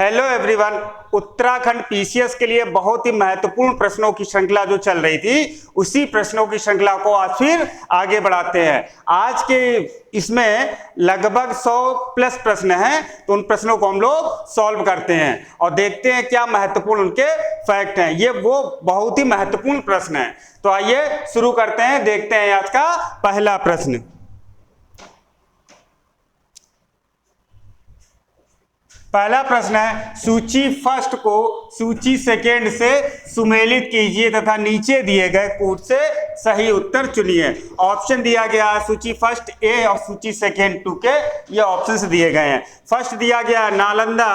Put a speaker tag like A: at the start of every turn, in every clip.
A: Hello everyone. Uttarakhand PCS के लिए बहुत ही महत्वपूर्ण प्रश्नों की श्रृंखला जो चल रही थी, उसी प्रश्नों की श्रृंखला को आज फिर आगे बढ़ाते हैं। आज के इसमें लगभग 100 प्लस प्रश्न हैं, तो उन प्रश्नों को हम लोग सॉल्व करते हैं और देखते हैं क्या महत्वपूर्ण उनके फैक्ट हैं। ये वो बहुत ही महत्वपूर्ण प्रश्न है। तो आइए शुरू करते हैं, देखते हैं आज का पहला प्रश्न। पहला प्रश्न है, सूची फर्स्ट को सूची सेकेंड से सुमेलित कीजिए तथा नीचे दिए गए कोड से सही उत्तर चुनिए। ऑप्शन दिया गया है सूची फर्स्ट ए और सूची सेकेंड 2 के, ये ऑप्शन दिए गए हैं। फर्स्ट दिया गया है नालंदा,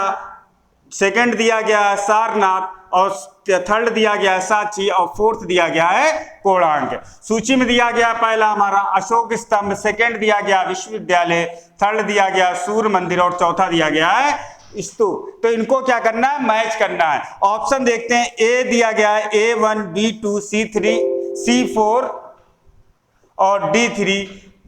A: सेकेंड दिया गया है सारनाथ और थर्ड दिया गया है सांची और फोर्थ दिया गया है कोणार्क। सूची में दिया गया पहला हमारा अशोक स्तंभ, सेकेंड दिया गया विश्वविद्यालय, थर्ड दिया गया सूर्य मंदिर और चौथा दिया गया है स्तूप। तो इनको क्या करना है, मैच करना है। ऑप्शन देखते हैं। ए दिया गया है A1, B2, C3, C4 और D3।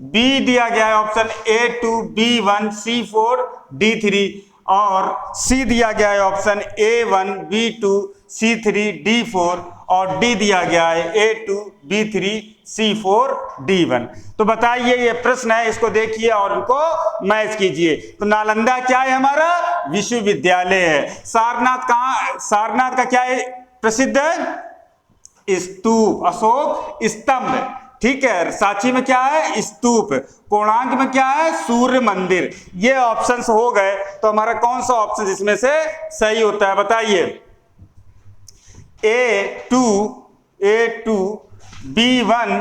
A: बी दिया गया है option A2, B1, C4, D3 और सी दिया गया है option A1, B2, C3, D4 और डी दिया गया है A2, B3, C4, D1। तो बताइए, ये प्रश्न है, इसको देखिए और इनको मैच कीजिए। तो नालंदा क्या है, हमारा विश्वविद्यालय है। सारनाथ कहाँ, सारनाथ का क्या है, प्रसिद्ध है स्तूप, अशोक स्तंभ, ठीक है। सांची में क्या है, स्तूप। कोणार्क में क्या है, सूर्य मंदिर। ये ऑप्शंस हो गए। तो हमारा कौन सा ऑप्शन इसमें से सही होता है, बताइए। A2, B1,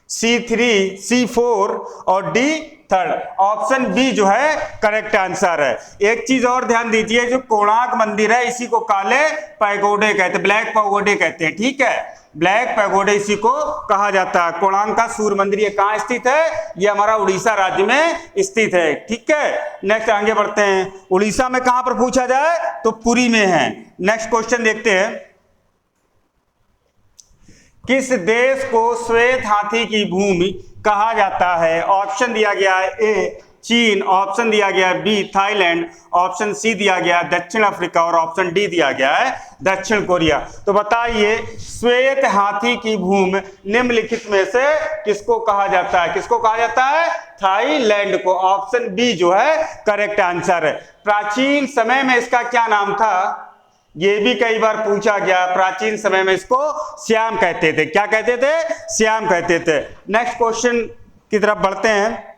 A: C3, C4 और डी थर्ड। ऑप्शन बी जो है करेक्ट आंसर है। एक चीज और ध्यान दीजिए, जो कोणार्क मंदिर है इसी को काले पैगोडे कहते हैं, ब्लैक पैगोडे कहते हैं, ठीक है। ब्लैक पैगोडे इसी को कहा जाता है। कोणार्क का सूर्य मंदिर ये कहाँ स्थित है, ये हमारा उड़ीसा राज्य में स्थित है, ठीक है। नेक्स्ट आगे बढ़ते हैं। उड़ीसा में कहां पर पूछा जाए, तो पुरी में है। नेक्स्ट क्वेश्चन देखते हैं। किस देश को श्वेत हाथी की भूमि कहा जाता है। ऑप्शन दिया गया है ए चीन, ऑप्शन दिया गया है बी थाईलैंड, ऑप्शन सी दिया गया है दक्षिण अफ्रीका और ऑप्शन डी दिया गया है दक्षिण कोरिया। तो बताइए, श्वेत हाथी की भूमि निम्नलिखित में से किसको कहा जाता है, किसको कहा जाता है, थाईलैंड को। ऑप्शन बी जो है करेक्ट आंसर है। प्राचीन समय में इसका क्या नाम था, ये भी कई बार पूछा गया। प्राचीन समय में इसको श्याम कहते थे। क्या कहते थे, श्याम कहते थे। नेक्स्ट क्वेश्चन की तरफ बढ़ते हैं।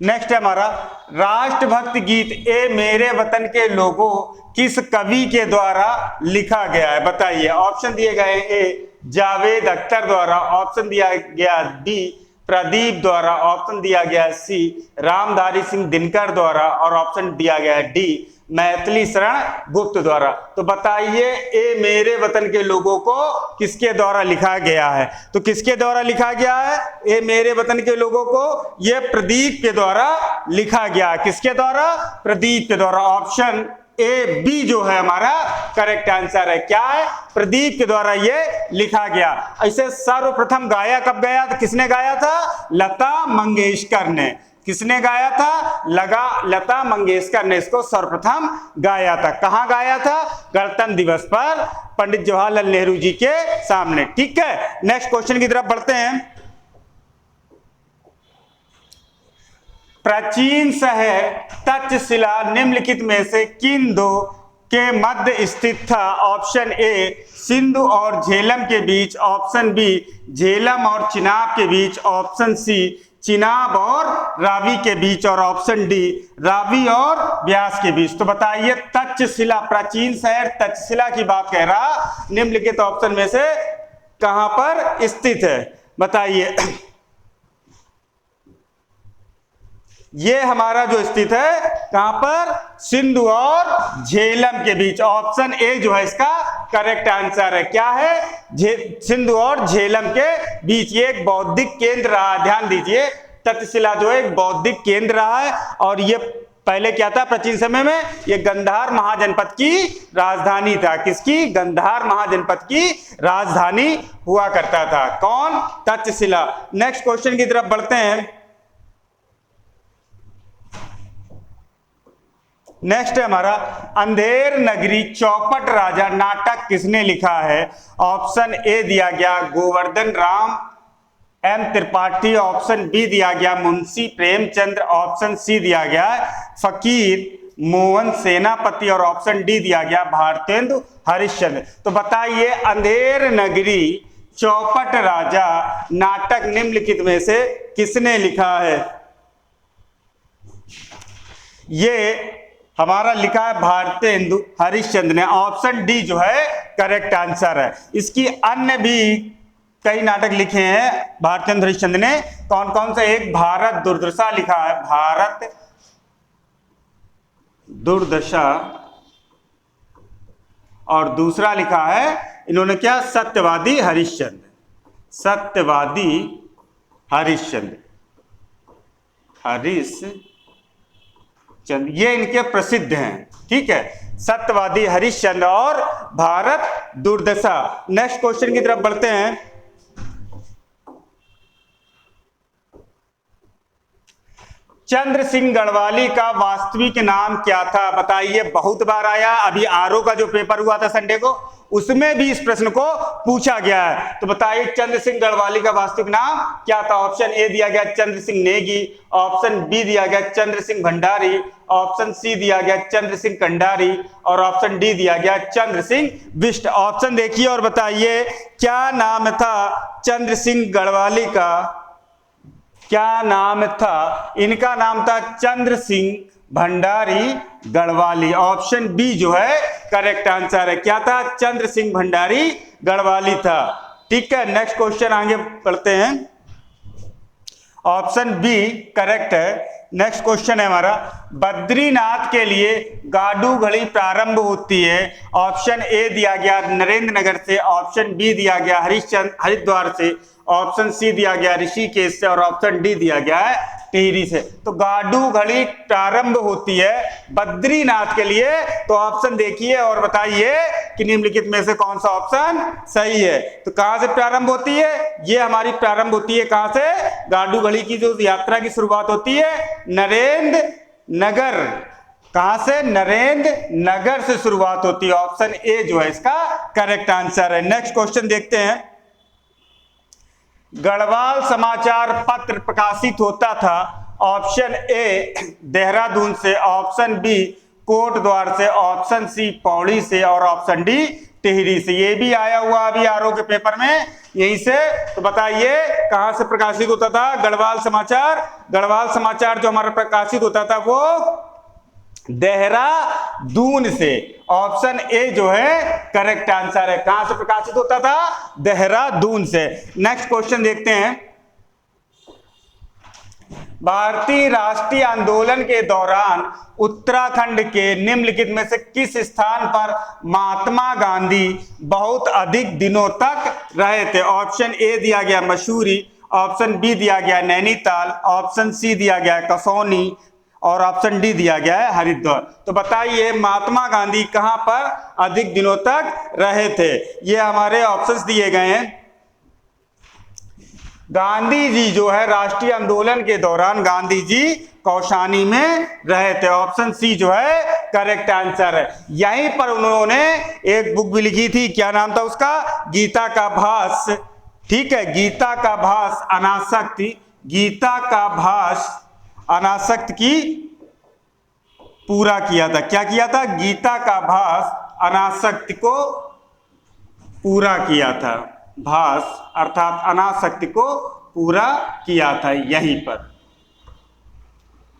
A: नेक्स्ट है हमारा राष्ट्रभक्त गीत ए मेरे वतन के लोगों किस कवि के द्वारा लिखा गया है, बताइए। ऑप्शन दिए गए ए जावेद अख्तर द्वारा, ऑप्शन दिया गया डी प्रदीप द्वारा, ऑप्शन दिया गया सी रामधारी सिंह दिनकर द्वारा और ऑप्शन दिया गया है डी मैथिली शरण गुप्त द्वारा। तो बताइए, ए मेरे वतन के लोगों को किसके द्वारा लिखा गया है। तो किसके द्वारा लिखा गया है, ए मेरे वतन के लोगों को, ये प्रदीप के द्वारा लिखा गया। किसके द्वारा, प्रदीप के द्वारा। ऑप्शन ए बी जो है हमारा करेक्ट आंसर है। क्या है, प्रदीप के द्वारा ये लिखा गया। ऐसे सर्वप्रथम गाया कब गया था, किसने गाया था, लता मंगेशकर ने। किसने गाया था, लता मंगेशकर ने इसको सर्वप्रथम गाया था। कहां गाया था, गणतंत्र दिवस पर पंडित जवाहरलाल नेहरू जी के सामने, ठीक है। नेक्स्ट क्वेश्चन की तरफ बढ़ते हैं। प्राचीन शहर तक्षशिला निम्नलिखित में से किन दो के मध्य स्थित था। ऑप्शन ए सिंधु और झेलम के बीच, ऑप्शन बी झेलम और चिनाब के बीच, ऑप्शन सी चिनाब और रावी के बीच और ऑप्शन डी रावी और ब्यास के बीच। तो बताइए, तक्षशिला, प्राचीन शहर तक्षशिला की बात कह रहा, निम्नलिखित ऑप्शन में से कहां पर स्थित है, बताइए। ये हमारा जो स्थित है कहां पर, सिंधु और झेलम के बीच। ऑप्शन ए जो है इसका करेक्ट आंसर है। क्या है, सिंधु और झेलम के बीच। ये एक बौद्धिक केंद्र रहा, ध्यान दीजिए। तक्षशिला जो है एक बौद्धिक केंद्र रहा है और ये पहले क्या था, प्राचीन समय में ये गंधार महाजनपद की राजधानी था। किसकी, गंधार महाजनपद की राजधानी हुआ करता था। कौन, तक्षशिला। नेक्स्ट क्वेश्चन की तरफ बढ़ते हैं। नेक्स्ट है हमारा अंधेर नगरी चौपट राजा नाटक किसने लिखा है? ऑप्शन ए दिया गया Govardhan Ram M Tripathi, option B दिया गया मुंशी प्रेमचंद्र, ऑप्शन सी दिया गया फकीर मोहन सेनापति और ऑप्शन डी दिया गया भारतेंदु हरिश्चंद्र। तो बताइए अंधेर नगरी चौपट राजा नाटक निम्नलिखित में से किसने लिखा है? ये हमारा लिखा है भारतेंदु हरिश्चंद्र ने। ऑप्शन डी जो है करेक्ट आंसर है। इसकी अन्य भी कई नाटक लिखे हैं भारतेंदु हरिश्चंद्र ने। कौन कौन से? एक भारत दुर्दशा लिखा है, भारत दुर्दशा, और दूसरा लिखा है इन्होंने क्या? सत्यवादी हरिश्चंद्र, सत्यवादी हरिश्चंद्र, हरिश्चंद्र ये इनके प्रसिद्ध हैं। ठीक है, सत्यवादी हरिश्चंद्र और भारत दुर्दशा। नेक्स्ट क्वेश्चन की तरफ बढ़ते हैं। चंद्र सिंह गढ़वाली का वास्तविक नाम क्या था? बताइए, बहुत बार आया। अभी आरओ का जो पेपर हुआ था संडे को, उसमें भी इस प्रश्न को पूछा गया है। तो बताइए चंद्र सिंह गढ़वाली का वास्तविक नाम क्या था? ऑप्शन ए दिया गया चंद्र सिंह नेगी, ऑप्शन बी दिया गया चंद्र सिंह भंडारी, ऑप्शन सी दिया गया चंद्र सिंह कंडारी और ऑप्शन डी दिया गया चंद्र सिंह बिष्ट। ऑप्शन देखिए और बताइए क्या नाम था चंद्र सिंह गढ़वाली का? क्या नाम था? इनका नाम था चंद्र सिंह भंडारी गढ़वाली। ऑप्शन बी जो है करेक्ट आंसर है। क्या था? चंद्र सिंह भंडारी गढ़वाली था। ठीक है, नेक्स्ट क्वेश्चन आगे बढ़ते हैं। ऑप्शन बी करेक्ट है। नेक्स्ट क्वेश्चन है हमारा बद्रीनाथ के लिए गाडू घड़ी प्रारंभ होती है। ऑप्शन ए दिया गया नरेंद्र नगर से, ऑप्शन बी दिया गया हरिद्वार से, ऑप्शन सी दिया गया ऋषिकेश से और ऑप्शन डी दिया गया है टिहरी से। तो गाडू घड़ी प्रारंभ होती है बद्रीनाथ के लिए। तो ऑप्शन देखिए और बताइए कि निम्नलिखित में से कौन सा ऑप्शन सही है। तो कहां से प्रारंभ होती है? ये हमारी प्रारंभ होती है कहां से? गाडू घड़ी की जो यात्रा की शुरुआत होती है नरेंद्र नगर। कहां से? नरेंद्र नगर से शुरुआत होती है। ऑप्शन ए जो है इसका करेक्ट आंसर है। नेक्स्ट क्वेश्चन देखते हैं। गढ़वाल समाचार पत्र प्रकाशित होता था। ऑप्शन ए देहरादून से, ऑप्शन बी कोटद्वार से, ऑप्शन सी पौड़ी से और ऑप्शन डी टिहरी से। ये भी आया हुआ अभी आरओ के पेपर में यहीं से। तो बताइए कहां से प्रकाशित होता था गढ़वाल समाचार? गढ़वाल समाचार जो हमारा प्रकाशित होता था वो देहरादून से। ऑप्शन ए जो है करेक्ट आंसर है। कहां से प्रकाशित होता था? देहरादून से। नेक्स्ट क्वेश्चन देखते हैं। भारतीय राष्ट्रीय आंदोलन के दौरान उत्तराखंड के निम्नलिखित में से किस स्थान पर महात्मा गांधी बहुत अधिक दिनों तक रहे थे? ऑप्शन ए दिया गया मसूरी, ऑप्शन बी दिया गया नैनीताल, ऑप्शन सी दिया गया कसौली और ऑप्शन डी दिया गया है हरिद्वार। तो बताइए महात्मा गांधी कहां पर अधिक दिनों तक रहे थे? ये हमारे ऑप्शंस दिए गए हैं। गांधी जी जो है राष्ट्रीय आंदोलन के दौरान गांधी जी कौशानी में रहे थे। ऑप्शन सी जो है करेक्ट आंसर है। यहीं पर उन्होंने एक बुक भी लिखी थी, क्या नाम था उसका? गीता का भाष। ठीक है, गीता का भाष अनासक्ति, गीता का भाष अनासक्त की पूरा किया था। क्या किया था? गीता का भाष अनासक्ति को पूरा किया था। भाष अर्थात अनासक्ति को पूरा किया था यहीं पर।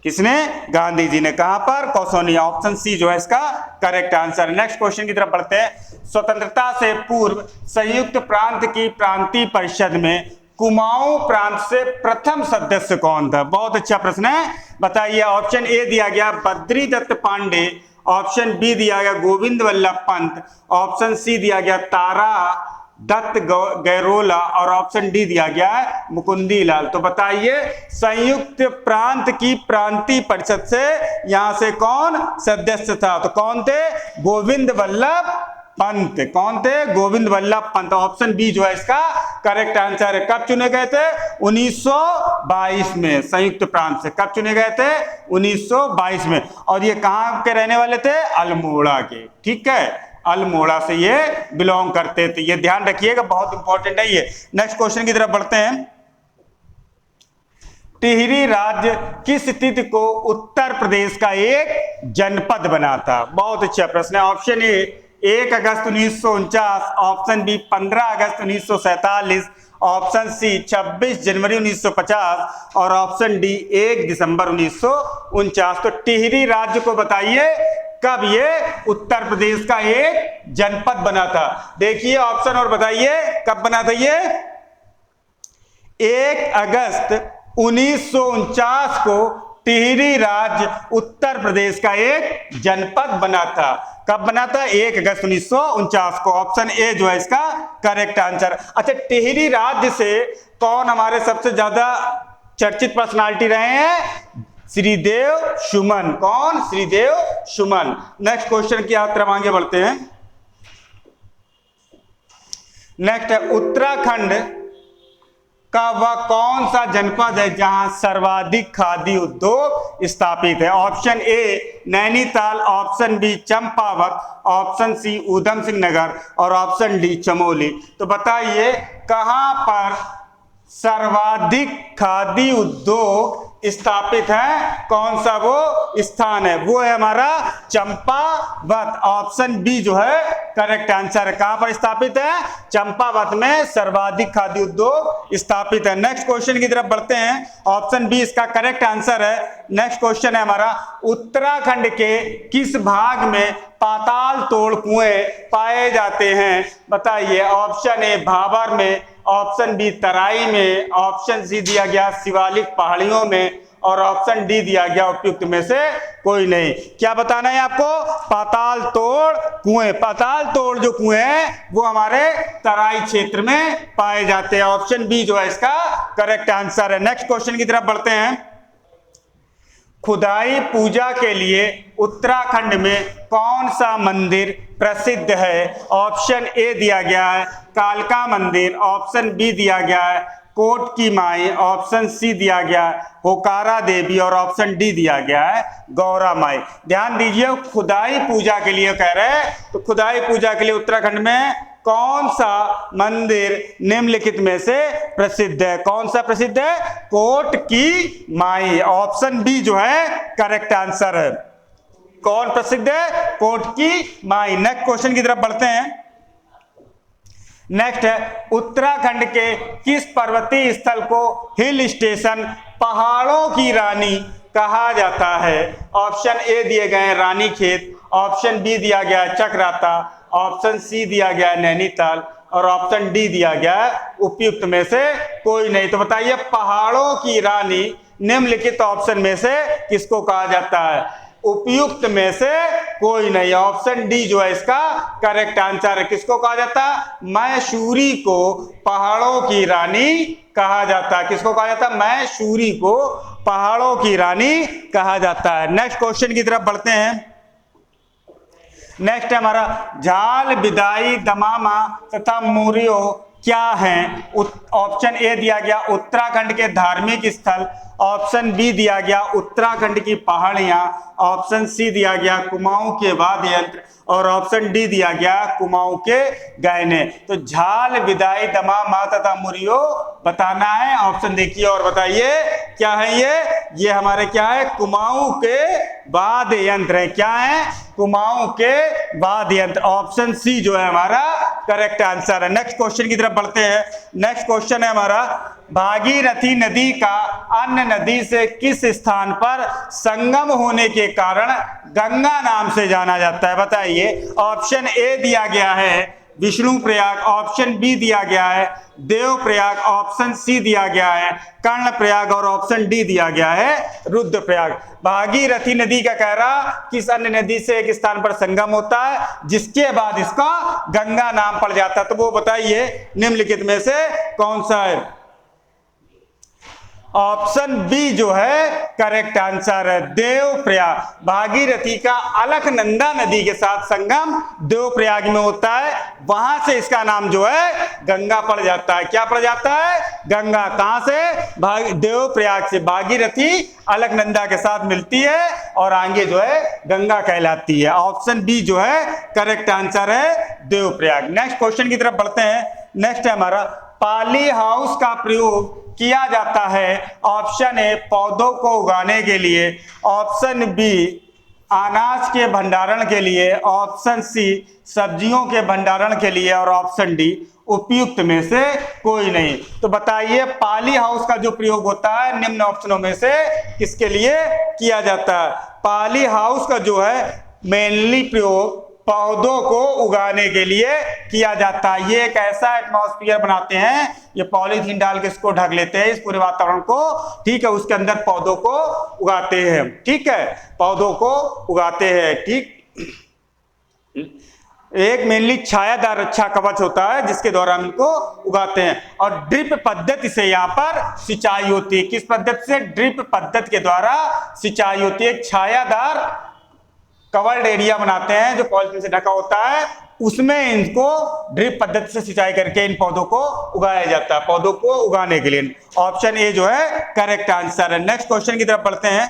A: किसने? गांधी जी ने। कहां पर? कौशोनी। ऑप्शन सी जो है इसका करेक्ट आंसर। नेक्स्ट क्वेश्चन की तरफ बढ़ते हैं। स्वतंत्रता से पूर्व संयुक्त प्रांत की प्रांतीय परिषद में कुमाऊं प्रांत से प्रथम सदस्य कौन था? बहुत अच्छा प्रश्न है, बताइए। ऑप्शन ए दिया गया बद्री दत्त पांडे, ऑप्शन बी दिया गया गोविंद वल्लभ पंत, ऑप्शन सी दिया गया तारा दत्त गैरोला और ऑप्शन डी दिया गया है मुकुंदी लाल। तो बताइए संयुक्त प्रांत की प्रांतीय परिषद से यहां से कौन सदस्य था? तो कौन थे? गोविंद वल्लभ पंत। कौन थे? गोविंद वल्लभ पंत। ऑप्शन बी जो है इसका करेक्ट आंसर है। कब चुने गए थे? 1922 में संयुक्त प्रांत से। कब चुने गए थे? 1922 में। और ये कहाँ के रहने वाले थे? अल्मोड़ा के। ठीक है, अल्मोड़ा से ये बिलोंग करते थे। ये ध्यान रखिएगा, बहुत इंपॉर्टेंट है ये। नेक्स्ट क्वेश्चन की तरफ बढ़ते हैं। टिहरी राज्य किस तिथि को उत्तर प्रदेश का एक जनपद बना था? बहुत अच्छा प्रश्न है। ऑप्शन ए 1 अगस्त 1949, ऑप्शन बी 15 अगस्त 1947, ऑप्शन सी 26 जनवरी 1950 और ऑप्शन डी 1 दिसंबर 1949। तो टिहरी राज्य को बताइए कब ये उत्तर प्रदेश का एक जनपद बना था? देखिए ऑप्शन और बताइए कब बना था ये। 1 अगस्त 1949 को टिहरी राज्य उत्तर प्रदेश का एक जनपद बना था। कब बना था? 1 अगस्त 1949 को। ऑप्शन ए जो है इसका करेक्ट आंसर। अच्छा, टिहरी राज्य से कौन हमारे सबसे ज्यादा चर्चित पर्सनालिटी रहे हैं? श्रीदेव सुमन। कौन? श्रीदेव सुमन। नेक्स्ट क्वेश्चन की तरफ आगे बढ़ते हैं। नेक्स्ट है उत्तराखंड का वह कौन सा जनपद है जहां सर्वाधिक खादी उद्योग स्थापित है? Option A Nainital, option B Champawat, option C Udham Singh Nagar और ऑप्शन डी चमोली। तो बताइए कहां पर सर्वाधिक खादी उद्योग स्थापित है? कौन सा वो स्थान है? वो है हमारा चंपावत। ऑप्शन बी जो है करेक्ट आंसर है। कहां पर स्थापित है? चंपावत में सर्वाधिक खादी उद्योग स्थापित है। नेक्स्ट क्वेश्चन की तरफ बढ़ते हैं। ऑप्शन बी इसका करेक्ट आंसर है। नेक्स्ट क्वेश्चन है हमारा उत्तराखंड के किस भाग में पाताल तोड़ कुएं पाए जाते हैं? बताइए। ऑप्शन ए भाबर में, ऑप्शन बी तराई में, ऑप्शन सी दिया गया शिवालिक पहाड़ियों में और ऑप्शन डी दिया गया उपयुक्त में से कोई नहीं। क्या बताना है आपको? पाताल तोड़ कुएं। पाताल तोड़ जो कुएं हैं वो हमारे तराई क्षेत्र में पाए जाते हैं। ऑप्शन बी जो है इसका करेक्ट आंसर है। नेक्स्ट क्वेश्चन की तरफ बढ़ते हैं। खुदाई पूजा के लिए उत्तराखंड में कौन सा मंदिर प्रसिद्ध है? ऑप्शन ए दिया गया है कालका मंदिर, ऑप्शन बी दिया गया है कोट की माई, ऑप्शन सी दिया गया है होकारा देवी और ऑप्शन डी दिया गया है गौरा माई। ध्यान दीजिए, खुदाई पूजा के लिए कह रहे हैं, तो खुदाई पूजा के लिए उत्तराखंड में कौन सा मंदिर निम्नलिखित में से प्रसिद्ध है? कौन सा प्रसिद्ध है? कोट की माई। ऑप्शन बी जो है करेक्ट आंसर है। कौन प्रसिद्ध है? कोट की माई। नेक्स्ट क्वेश्चन की तरफ बढ़ते हैं। नेक्स्ट है उत्तराखंड के किस पर्वतीय स्थल को हिल स्टेशन पहाड़ों की रानी कहा जाता है? ऑप्शन ए दिए गए हैं रानीखेत, ऑप्शन बी दिया गया है चक्राता, ऑप्शन सी दिया गया है नैनीताल और ऑप्शन डी दिया गया है उपयुक्त में से कोई नहीं। तो बताइए पहाड़ों की रानी निम्नलिखित ऑप्शन में से किसको कहा जाता है? उपयुक्त में से कोई नहीं। ऑप्शन डी जो है इसका करेक्ट आंसर है। किसको कहा जाता है? मैसूरी को पहाड़ों की रानी कहा जाता है। किसको कहा जाता है? मैसूरी को पहाड़ों की रानी कहा जाता है। नेक्स्ट क्वेश्चन की तरफ बढ़ते हैं। नेक्स्ट है हमारा झाल, बिदाई, दमामा तथा मोरियो क्या हैं? ऑप्शन ए दिया गया उत्तराखंड के धार्मिक स्थल, ऑप्शन बी दिया गया उत्तराखंड की पहाड़ियां, ऑप्शन सी दिया गया कुमाऊं के वाद्य यंत्र और ऑप्शन डी दिया गया कुमाऊं के गहने। तो झाल, बिदाई, दमामा तथा मुरियो बताना है। ऑप्शन देखिए और बताइए क्या है ये हमारे क्या है? कुमाऊं के वाद्य यंत्र है। क्या है? कुमाऊं के वाद्य यंत्र। ऑप्शन सी जो है हमारा करेक्ट आंसर है। नेक्स्ट क्वेश्चन की तरफ बढ़ते हैं। नेक्स्ट क्वेश्चन है हमारा भागीरथी नदी का अन्य नदी से किस स्थान पर संगम होने के कारण गंगा नाम से जाना जाता है? बताइए। ऑप्शन ए दिया गया है विष्णु प्रयाग, ऑप्शन बी दिया गया है देव प्रयाग, ऑप्शन सी दिया गया है कर्ण प्रयाग और ऑप्शन डी दिया गया है रुद्र प्रयाग। भागीरथी नदी का कह रहा किस अन्य नदी से एक स्थान पर संगम होता है जिसके बाद इसका गंगा नाम पड़ जाता है? तो वो बताइए निम्नलिखित में से कौन सा है? ऑप्शन बी जो है करेक्ट आंसर है, देवप्रयाग। भागीरथी का अलकनंदा नदी के साथ संगम देवप्रयाग में होता है, वहां से इसका नाम जो है गंगा पड़ जाता है। क्या पड़ जाता है? गंगा। कहां से? देवप्रयाग से भागीरथी अलकनंदा के साथ मिलती है और आगे जो है गंगा कहलाती है। ऑप्शन बी जो है करेक्ट आंसर है, देवप्रयाग। नेक्स्ट क्वेश्चन की तरफ बढ़ते हैं। नेक्स्ट है हमारा, पॉली हाउस का प्रयोग किया जाता है। ऑप्शन ए पौधों को उगाने के लिए, ऑप्शन बी अनाज के भंडारण के लिए, ऑप्शन सी सब्जियों के भंडारण के लिए और ऑप्शन डी उपयुक्त में से कोई नहीं। तो बताइए पॉली हाउस का जो प्रयोग होता है निम्न ऑप्शनों में से किसके लिए किया जाता है? पॉली हाउस का जो है मेनली प्रयोग पौधों को उगाने के लिए किया जाता है। ये एक ऐसा एटमॉस्फेयर बनाते हैं, ये पॉलीथीन डाल के इसको ढक लेते हैं, इस पूरे वातावरण को, ठीक है, उसके अंदर पौधों को उगाते हैं, ठीक है, पौधों को उगाते हैं, ठीक। एक मेनली छायादार रक्षा कवच होता है जिसके द्वारा हम इनको उगाते हैं। और ड्रिप पद्धति से यहाँ पर सिंचाई होती है। किस पद्धति से? ड्रिप पद्धति के द्वारा सिंचाई होती है। छायादार कवर्ड एरिया बनाते हैं जो पॉलिथीन से ढका होता है, उसमें इनको ड्रिप पद्धति से सिंचाई करके इन पौधों को उगाया जाता है, पौधों को उगाने के लिए। ऑप्शन ए जो है करेक्ट आंसर है। नेक्स्ट क्वेश्चन की तरफ बढ़ते हैं।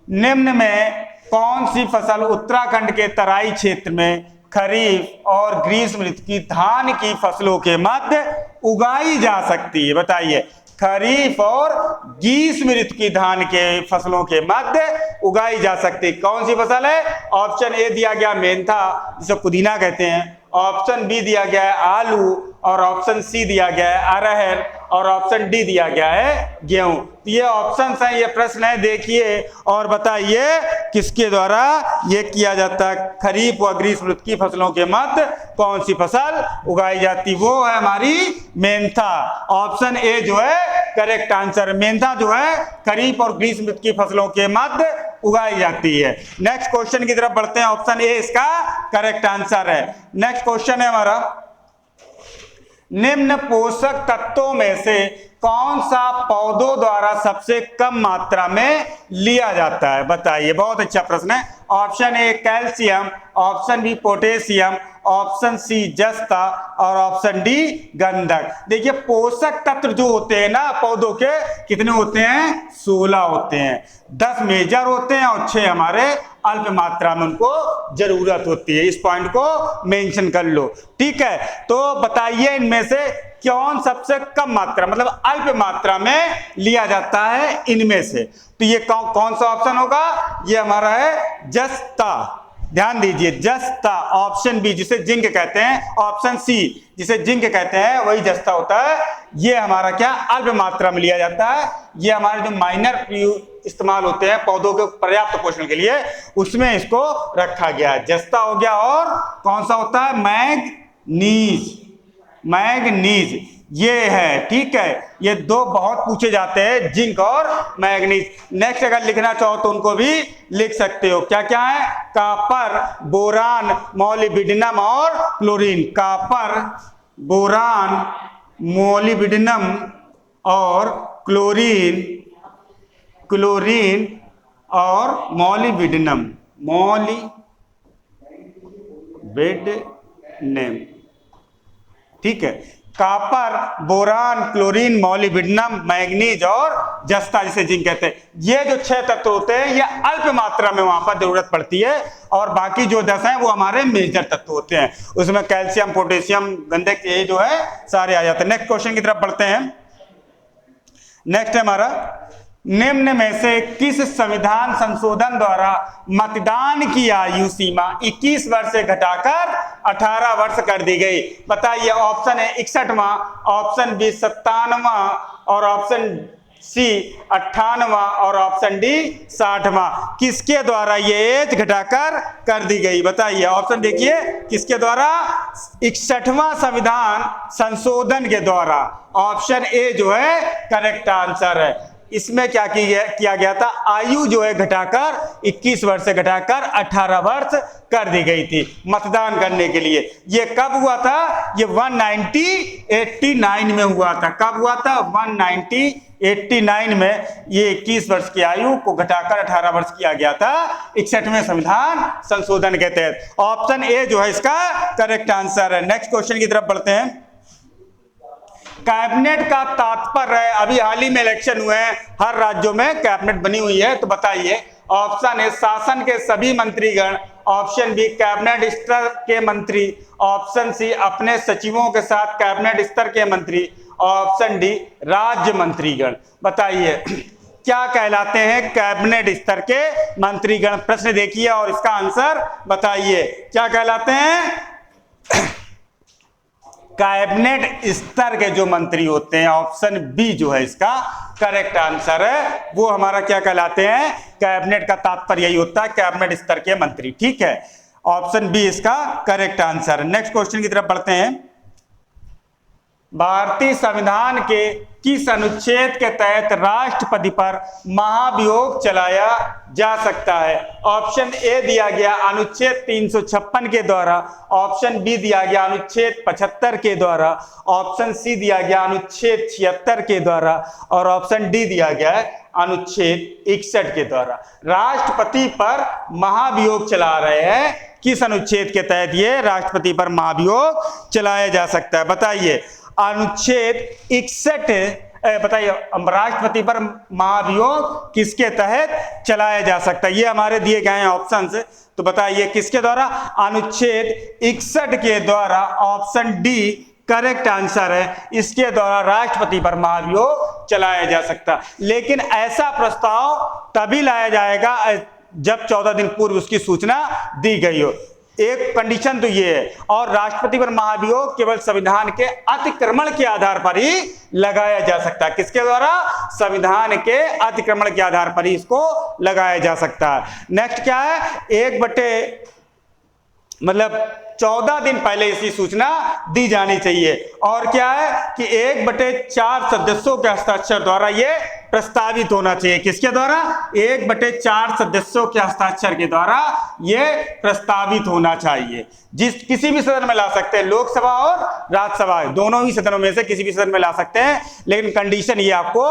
A: निम्न में कौन सी फसल उत्तराखंड के तराई क्षेत्र में खरीफ और ग्रीष्म ऋतु की धान की फसलों के मध्य उगाई जा सकती है? बताइए, खरीफ और ग्रीष्म ऋतु की धान के फसलों के मध्य उगाई जा सकती कौन सी फसल है? ऑप्शन ए दिया गया मेंथा, जिसे पुदीना कहते हैं, ऑप्शन बी दिया गया है आलू, और ऑप्शन सी दिया गया है अरहर, और ऑप्शन डी दिया गया है गेहूं। तो ये ऑप्शन है, ये प्रश्न है, देखिए और बताइए किसके द्वारा ये किया जाता है। खरीफ व ग्रीष्म ऋतु की फसलों के मध्य कौन सी फसल उगाई जाती? वो है हमारी मेंथा। ऑप्शन ए जो है करेक्ट आंसर। मेंथा जो है खरीफ और ग्रीष्म ऋतु की फसलों के मध्य उगाई जाती है। नेक्स्ट क्वेश्चन की तरफ बढ़ते हैं। ऑप्शन ए इसका करेक्ट आंसर है। नेक्स्ट क्वेश्चन है हमारा, निम्न पोषक तत्वों में से कौन सा पौधों द्वारा सबसे कम मात्रा में लिया जाता है? बताइए, बहुत अच्छा प्रश्न है। Option A calcium, option B potassium, option C जस्ता और ऑप्शन डी गंधक। देखिए पोषक तत्व जो होते हैं ना पौधों के, कितने होते हैं? 16 होते हैं। 10 मेजर होते हैं और 6 हमारे अल्प मात्रा में उनको जरूरत होती है। इस पॉइंट को मेंशन कर लो, ठीक है। तो बताइए इनमें से कौन सबसे कम मात्रा मतलब अल्प मात्रा में लिया जाता है इनमें से? तो ये कौन सा ऑप्शन होगा? ये हमारा है जस्ता। ध्यान दीजिए, जस्ता। ऑप्शन बी जिसे जिंक कहते हैं, ऑप्शन सी जिसे जिंक कहते हैं वही जस्ता होता है। ये हमारा क्या अल्प मात्रा में लिया जाता है। ये हमारे जो माइनर इस्तेमाल होते हैं पौधों के पर्याप्त पोषण के लिए, उसमें इसको रखा गया है। जस्ता हो गया, और कौन सा होता है? मैग्नीज। मैग्नीज ये है, ठीक है। ये दो बहुत पूछे जाते हैं, जिंक और मैग्नीज। नेक्स्ट अगर लिखना चाहो तो उनको भी लिख सकते हो। क्या क्या है? कॉपर, बोरान, मोलिब्डेनम और क्लोरीन। कॉपर, बोरान, मोलिब्डेनम और क्लोरीन, क्लोरीन और मोलिब्डेनम, मोलिब्डेनम, ठीक है। Copper, boron, chlorine, molybdenum, manganese और जस्ता जिसे जिंक कहते हैं। ये जो 6 तत्व होते हैं ये अल्प मात्रा में वहां पर जरूरत पड़ती है, और बाकी जो 10 हैं वो हमारे मेजर तत्व होते हैं। उसमें कैल्शियम, पोटेशियम, गंधक, ये जो है सारे आ जाते हैं। नेक्स्ट क्वेश्चन की तरफ बढ़ते हैं। नेक्स्ट है हमारा, निम्न में से किस संविधान संशोधन द्वारा मतदान की आयु सीमा 21 वर्ष से घटाकर 18 वर्ष कर दी गई? बताइए, ऑप्शन है 61वां, ऑप्शन बी 57वां और ऑप्शन सी 58वां और ऑप्शन डी 60वां। किसके द्वारा ये एज घटाकर कर दी गई? बताइए, ऑप्शन देखिए, किसके द्वारा? 61वां संविधान संशोधन के द्वारा। ऑप्शन ए जो है करेक्ट आंसर है। इसमें क्या किया गया था, आयु जो है घटाकर 21 वर्ष से घटाकर 18 वर्ष कर दी गई थी मतदान करने के लिए। ये कब हुआ था, ये 1989 में हुआ था। कब हुआ था, 1989 में ये 21 वर्ष की आयु को घटाकर 18 वर्ष किया गया था 61वें संविधान संशोधन के तहत। ऑप्शन ए जो है इसका करेक्ट आंसर है। नेक्स्ट क्वेश्चन की तरफ बढ़ते हैं। कैबिनेट का तात्पर्य है, अभी हाल ही में इलेक्शन हुए हैं, हर राज्यों में कैबिनेट बनी हुई है, तो बताइए। ऑप्शन ए शासन के सभी मंत्रीगण, ऑप्शन बी कैबिनेट स्तर के मंत्री, ऑप्शन सी अपने सचिवों के साथ कैबिनेट स्तर के मंत्री, ऑप्शन डी राज्य मंत्रीगण। बताइए क्या कहलाते हैं कैबिनेट स्तर के मंत्रीगण। प्रश्न देखिए और इसका आंसर बताइए, क्या कहलाते हैं कैबिनेट स्तर के जो मंत्री होते हैं। ऑप्शन बी जो है इसका करेक्ट आंसर है, वो हमारा क्या कहलाते हैं, कैबिनेट का तात्पर्य यही होता है कैबिनेट स्तर के मंत्री। ठीक है, ऑप्शन बी इसका करेक्ट आंसर है। नेक्स्ट क्वेश्चन की तरफ बढ़ते हैं। भारतीय संविधान के किस अनुच्छेद के तहत राष्ट्रपति पर महाभियोग चलाया जा सकता है। ऑप्शन ए दिया गया अनुच्छेद 356 के द्वारा, ऑप्शन बी दिया गया अनुच्छेद 75 के द्वारा, ऑप्शन सी दिया गया अनुच्छेद 76 के द्वारा और ऑप्शन डी दिया गया है अनुच्छेद 61 के द्वारा। राष्ट्रपति पर महाभियोग चला रहे हैं, किस अनुच्छेद के तहत ये राष्ट्रपति पर महाभियोग चलाया जा सकता है। बताइए अनुच्छेद 61, बताइए राष्ट्रपति पर महाभियोग किसके तहत चलाया जा सकता है। ये हमारे दिए गए हैं ऑप्शंस, तो बताइए किसके द्वारा, अनुच्छेद 61 के द्वारा। ऑप्शन डी करेक्ट आंसर है, इसके द्वारा राष्ट्रपति पर महाभियोग चलाया जा सकता। लेकिन ऐसा प्रस्ताव तभी लाया जाएगा जब 14 दिन पूर्व उसकी सूचना दी गई हो। एक कंडीशन तो ये है, और राष्ट्रपति पर महाभियोग केवल संविधान के अतिक्रमण के आधार पर ही लगाया जा सकता है। किसके द्वारा, संविधान के अतिक्रमण के आधार पर ही इसको लगाया जा सकता है। नेक्स्ट क्या है, 14 दिन पहले इसकी सूचना दी जानी चाहिए। और क्या है कि 1/4 सदस्यों के हस्ताक्षर द्वारा यह प्रस्तावित होना चाहिए। किसके द्वारा, 1/4 सदस्यों के हस्ताक्षर के द्वारा यह प्रस्तावित होना चाहिए। किसी भी सदन में ला सकते हैं, लोकसभा और राज्यसभा दोनों ही सदनों में से किसी भी सदन में ला सकते हैं, लेकिन कंडीशन ये आपको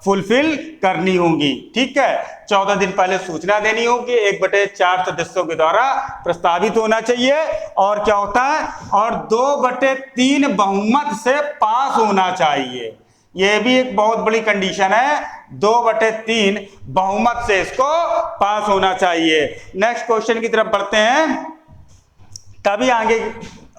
A: फुलफिल करनी होगी। ठीक है, 14 दिन पहले सूचना देनी होगी, 1/4 सदस्यों के द्वारा प्रस्तावित होना चाहिए, और क्या होता है, और 2/3 बहुमत से पास होना चाहिए। यह भी एक बहुत बड़ी कंडीशन है, 2/3 बहुमत से इसको पास होना चाहिए। नेक्स्ट क्वेश्चन की तरफ बढ़ते हैं, तभी आगे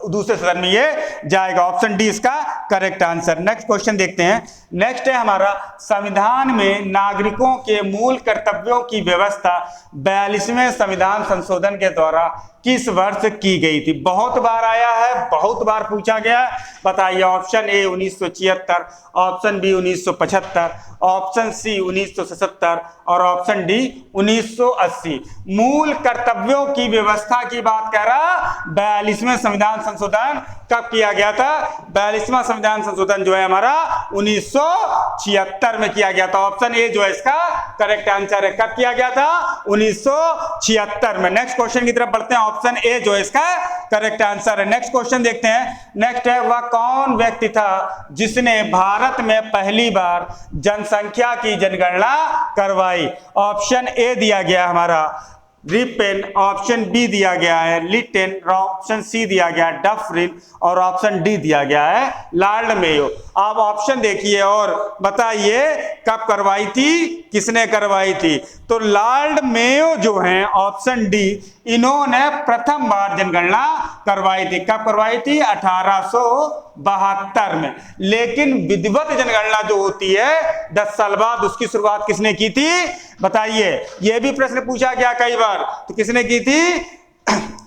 A: दूसरे सदन में ये जाएगा। ऑप्शन डी इसका करेक्ट आंसर। नेक्स्ट क्वेश्चन देखते हैं। नेक्स्ट है हमारा, संविधान में नागरिकों के मूल कर्तव्यों की व्यवस्था 42वें संविधान संशोधन के द्वारा किस वर्ष की गई थी। बहुत बार आया है, बहुत बार पूछा गया है। बताइए, option A 1976, option B 1975, option C 1977 और ऑप्शन डी 1980। मूल कर्तव्यों की व्यवस्था की बात कर रहा, 42वें संविधान संशोधन कब किया गया था। 42वां संविधान संशोधन जो है हमारा 1976 में किया गया था। ऑप्शन ए जो है इसका करेक्ट आंसर है। कब किया गया था, 1976 में। नेक्स्ट क्वेश्चन की तरफ बढ़ते हैं। ऑप्शन ए जो है इसका करेक्ट आंसर है। नेक्स्ट क्वेश्चन देखते हैं। नेक्स्ट है, वह कौन व्यक्ति था जिसने भारत में पहली बार जनसंख्या की जनगणना करवाई। ऑप्शन ए दिया गया हमारा रिपेन, ऑप्शन बी दिया गया है लिटेन, ऑप्शन सी दिया गया है डफरिन और ऑप्शन डी दिया गया है लॉर्ड मेयो। आप ऑप्शन देखिए और बताइए कब करवाई थी, किसने करवाई थी। तो लॉर्ड मेयो जो हैं, ऑप्शन डी, इन्होंने प्रथम बार जनगणना करवाई थी। कब करवाई थी, 1872 में। लेकिन विधिवत जनगणना जो होती है 10 साल बाद, उसकी शुरुआत किसने की थी, बताइए। यह भी प्रश्न पूछा गया कई बार, तो किसने की थी,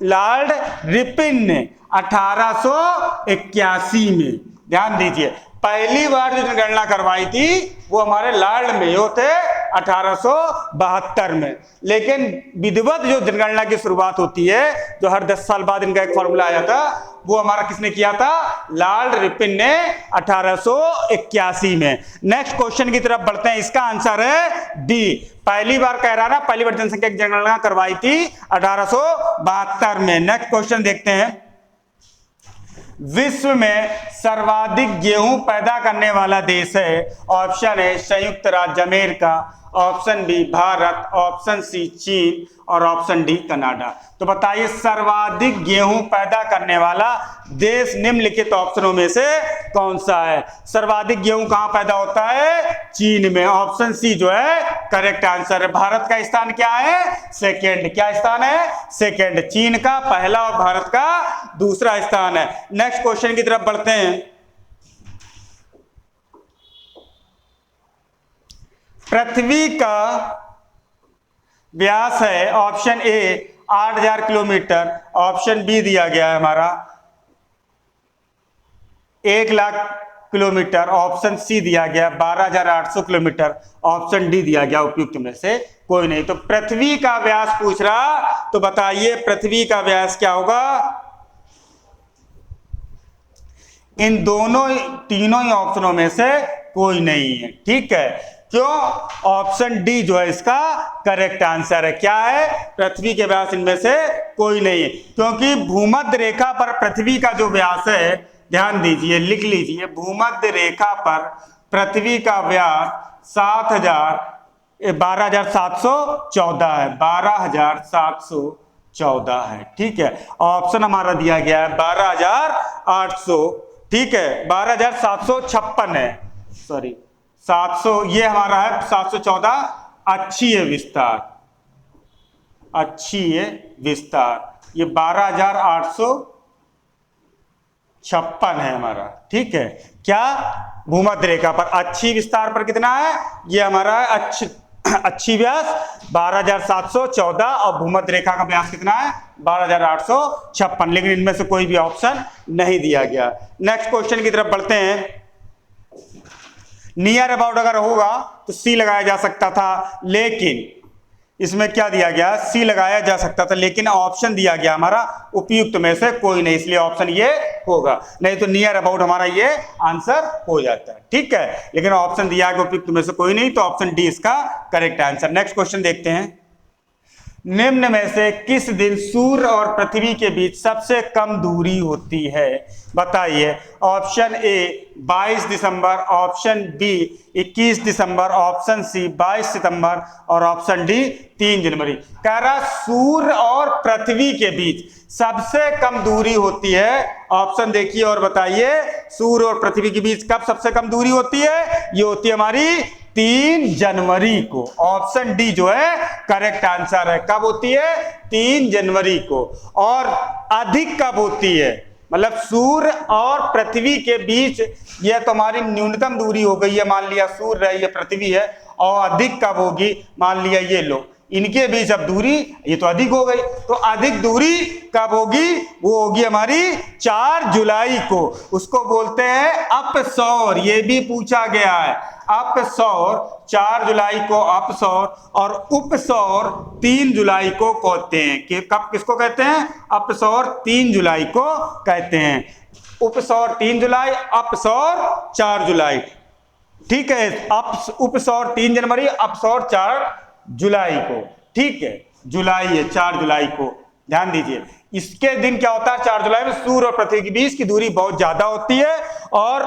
A: लॉर्ड रिपिन ने 1881 में। ध्यान दीजिए, पहली बार जो जनगणना करवाई थी वो हमारे लॉर्ड मेयो थे 1872 में। लेकिन विधिवत जो जनगणना की शुरुआत होती है, जो हर 10 साल बाद इनका एक फॉर्मूला आया था, वो हमारा किसने किया था? लॉर्ड रिपन ने 1881 में। नेक्स्ट क्वेश्चन की तरफ बढ़ते हैं। इसका आंसर है डी। पहली बार कह रहा ना, पहली बार जनसंख्या की जनगणना करवाई थी 1872 में। नेक्स्ट क्वेश्चन देखते हैं। विश्व में सर्वाधिक गेहूं पैदा करने वाला देश है। ऑप्शन ए संयुक्त राज्य America, option B Bharat, option C चीन और ऑप्शन डी कनाडा। तो बताइए सर्वाधिक गेहूं पैदा करने वाला देश निम्नलिखित ऑप्शनों में से कौन सा है? सर्वाधिक गेहूं कहां पैदा होता है? चीन में। ऑप्शन सी जो है करेक्ट आंसर है। भारत का स्थान क्या है? सेकेंड। क्या स्थान है? सेकेंड। चीन का पहला और भारत का दूसरा स्थान है। नेक्स्ट क्वेश्चन की तरफ बढ़ते हैं। पृथ्वी का व्यास है option A 8000 kilometre, option B दिया गया है हमारा 1,00,000 किलोमीटर, ऑप्शन सी दिया गया 12,800 किलोमीटर, ऑप्शन डी दिया गया उपयुक्त में से कोई नहीं। तो पृथ्वी का व्यास पूछ रहा, तो बताइए पृथ्वी का व्यास क्या होगा? इन दोनों तीनों ही ऑप्शनों में से कोई नहीं है। ठीक है, क्यों? ऑप्शन डी जो है इसका करेक्ट आंसर है। क्या है? पृथ्वी के व्यास इनमें से कोई नहीं है, क्योंकि भूमध्य रेखा पर पृथ्वी का जो व्यास है, ध्यान दीजिए, लिख लीजिए, भूमध्य रेखा पर पृथ्वी का व्यास 12,714 है। 12,714 है। ठीक है, ऑप्शन हमारा दिया गया है 12,800। ठीक है, 12,756 है, सॉरी 700, ये हमारा है 714। अच्छी है विस्तार, अच्छी है विस्तार, ये 12,856 है हमारा। ठीक है, क्या? भूमध्य रेखा पर अच्छी विस्तार पर कितना है? ये हमारा है अच्छी व्यास 12,714 और भूमध्य रेखा का व्यास कितना है? 12,856। लेकिन इनमें से कोई भी ऑप्शन नहीं दिया गया। नेक्स्ट क्वेश्चन की तरफ बढ़ते हैं। नियर अबाउट अगर होगा तो सी लगाया जा सकता था, लेकिन इसमें क्या दिया गया? सी लगाया जा सकता था, लेकिन ऑप्शन दिया गया हमारा उपयुक्त में से कोई नहीं, इसलिए ऑप्शन ये होगा। नहीं तो नियर अबाउट हमारा ये आंसर हो जाता है। ठीक है, लेकिन ऑप्शन दिया गया उपयुक्त में से कोई नहीं, तो ऑप्शन डी इसका करेक्ट आंसर। नेक्स्ट क्वेश्चन देखते हैं। निम्न में से किस दिन सूर्य और पृथ्वी के बीच सबसे कम दूरी होती है? बताइए। ऑप्शन ए 22 दिसंबर, ऑप्शन बी 21 दिसंबर, ऑप्शन सी 22 सितंबर और ऑप्शन डी 3 जनवरी। कह रहा सूर्य और पृथ्वी के बीच सबसे कम दूरी होती है। ऑप्शन देखिए और बताइए, सूर्य और पृथ्वी के बीच कब सबसे कम दूरी होती है? ये होती है हमारी 3 जनवरी को। ऑप्शन डी जो है करेक्ट आंसर है। कब होती है? 3 जनवरी को। और अधिक कब होती है? मतलब सूर्य और पृथ्वी के बीच यह तो हमारी न्यूनतम दूरी हो गई है, मान लिया सूर्य है, ये पृथ्वी है, और अधिक कब होगी? मान लिया ये लो, इनके बीच अब दूरी ये तो अधिक हो गई, तो अधिक दूरी कब होगी? वो होगी हमारी 4 जुलाई को। उसको बोलते हैं अपसौर, ये भी पूछा गया है। अपसौर 4 जुलाई को अपसौर, और उपसौर 3 जुलाई को कहते हैं। कि कब किसको कहते हैं? अपसौर 3 जुलाई को कहते हैं। उपसौर 3 जुलाई, अपसौर 4 जुलाई। ठीक है, उपसौर 3 जनवरी, अपसौर 4 जुलाई को। ठीक है, जुलाई है 4 जुलाई को, ध्यान दीजिए। इसके दिन क्या होता है? 4 जुलाई में सूर्य और पृथ्वी के बीच की दूरी बहुत ज्यादा होती है, और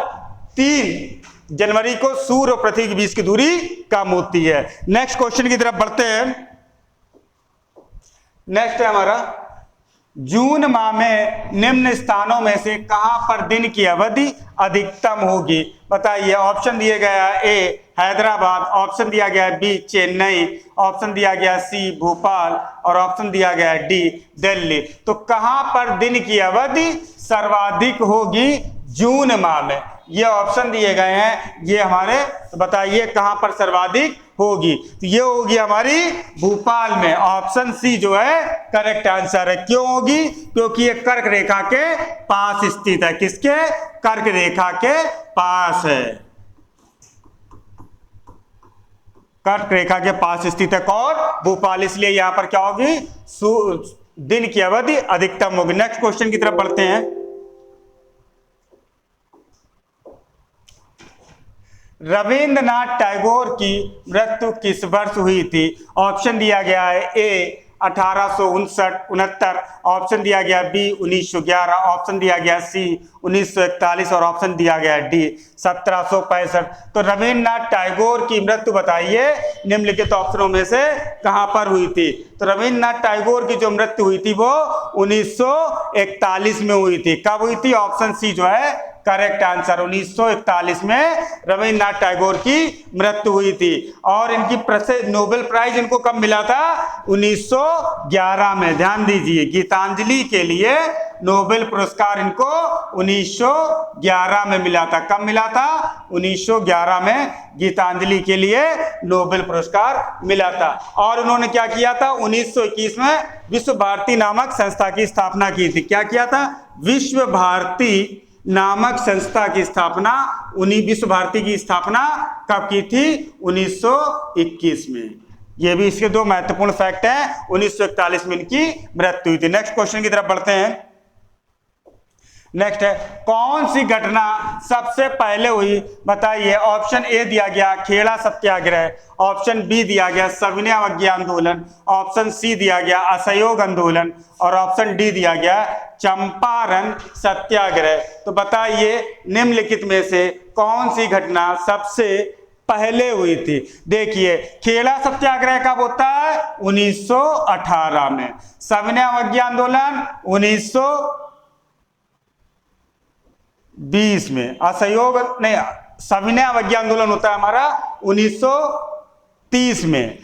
A: 3 जनवरी को सूर्य और पृथ्वी के बीच की दूरी कम होती है। नेक्स्ट क्वेश्चन की तरफ बढ़ते हैं। नेक्स्ट है हमारा, जून माह में निम्न स्थानों में से कहां पर दिन की अवधि अधिकतम होगी? बताइए। ऑप्शन दिए गया है ए हैदराबाद, ऑप्शन दिया गया है बी चेन्नई, ऑप्शन दिया गया सी भोपाल और ऑप्शन दिया गया है डी दिल्ली। तो कहां पर दिन की अवधि सर्वाधिक होगी जून माह में? ये ऑप्शन दिए गए हैं ये हमारे, तो बताइए कहां पर सर्वाधिक होगी? तो ये होगी हमारी भोपाल में। ऑप्शन सी जो है करेक्ट आंसर है। क्यों होगी? क्योंकि ये कर्क रेखा के पास स्थित है। किसके? कर्क रेखा के पास है। कर्क रेखा के पास स्थित है कौन? भोपाल। इसलिए यहां पर क्या होगी? दिन की अवधि अधिकतम होगी। नेक्स्ट क्वेश्चन की तरफ बढ़ते हैं। रविंद्रनाथ टैगोर की मृत्यु किस वर्ष हुई थी? ऑप्शन दिया गया है ए 1869, ऑप्शन दिया गया बी 1911, ऑप्शन दिया गया सी 1941 और ऑप्शन दिया गया डी 1765। तो रविंद्रनाथ टैगोर की मृत्यु बताइए निम्नलिखित ऑप्शनों में से कहां पर हुई थी? तो रविंद्रनाथ टैगोर की जो मृत्यु हुई थी वो 1941 में हुई थी। कब हुई थी? ऑप्शन सी जो है करेक्ट आंसर। 1941 में रविंद्रनाथ टैगोर की मृत्यु हुई थी। और इनकी प्रसिद्ध नोबेल प्राइज इनको कब मिला था? 1911 में। ध्यान दीजिए, गीतांजलि के लिए नोबेल पुरस्कार इनको 1911 में मिला था। कब मिला था? 1911 में गीतांजलि के लिए नोबेल पुरस्कार मिला था। और उन्होंने क्या किया था? 1921 में विश्व भारती नामक संस्था की स्थापना की थी। क्या किया था? विश्व भारती नामक संस्था की स्थापना, विश्व भारती की स्थापना कब की थी? 1921 में। ये भी इसके दो महत्वपूर्ण फैक्ट हैं। 1941 में इनकी मृत्यु हुई थी। नेक्स्ट क्वेश्चन की तरफ बढ़ते हैं। नेक्स्ट है, कौन सी घटना सबसे पहले हुई? बताइए। ऑप्शन ए दिया गया खेड़ा सत्याग्रह, ऑप्शन बी दिया गया सविनय अवज्ञा आंदोलन, ऑप्शन सी दिया गया असहयोग आंदोलन और ऑप्शन डी दिया गया चंपारण सत्याग्रह। तो बताइए निम्नलिखित में से कौन सी घटना सबसे पहले हुई थी? देखिए, खेड़ा सत्याग्रह कब होता है? 1918 में। सविनय अवज्ञा आंदोलन 1920 में। असहयोग नहीं, सविनय अवज्ञा आंदोलन होता है हमारा 1930 में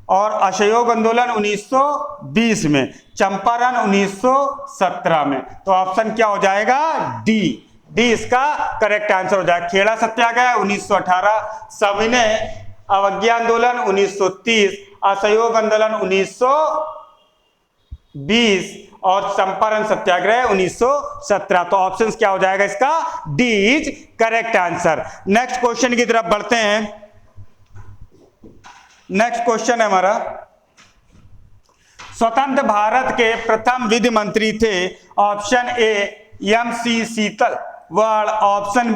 A: और असहयोग आंदोलन 1920 में। चंपारण 1917 में। तो ऑप्शन क्या हो जाएगा? डी। डी इसका करेक्ट आंसर हो जाएगा। खेड़ा सत्याग्रह 1918, सविनय अवज्ञा आंदोलन 1930, असहयोग आंदोलन 1920 और चंपारण सत्याग्रह 1917। तो ऑप्शन क्या हो जाएगा इसका? D is correct answer. Next question की तरफ बढ़ते हैं। नेक्स्ट क्वेश्चन है हमारा, स्वतंत्र भारत के प्रथम विधि मंत्री थे? Option A MC Setalvad, option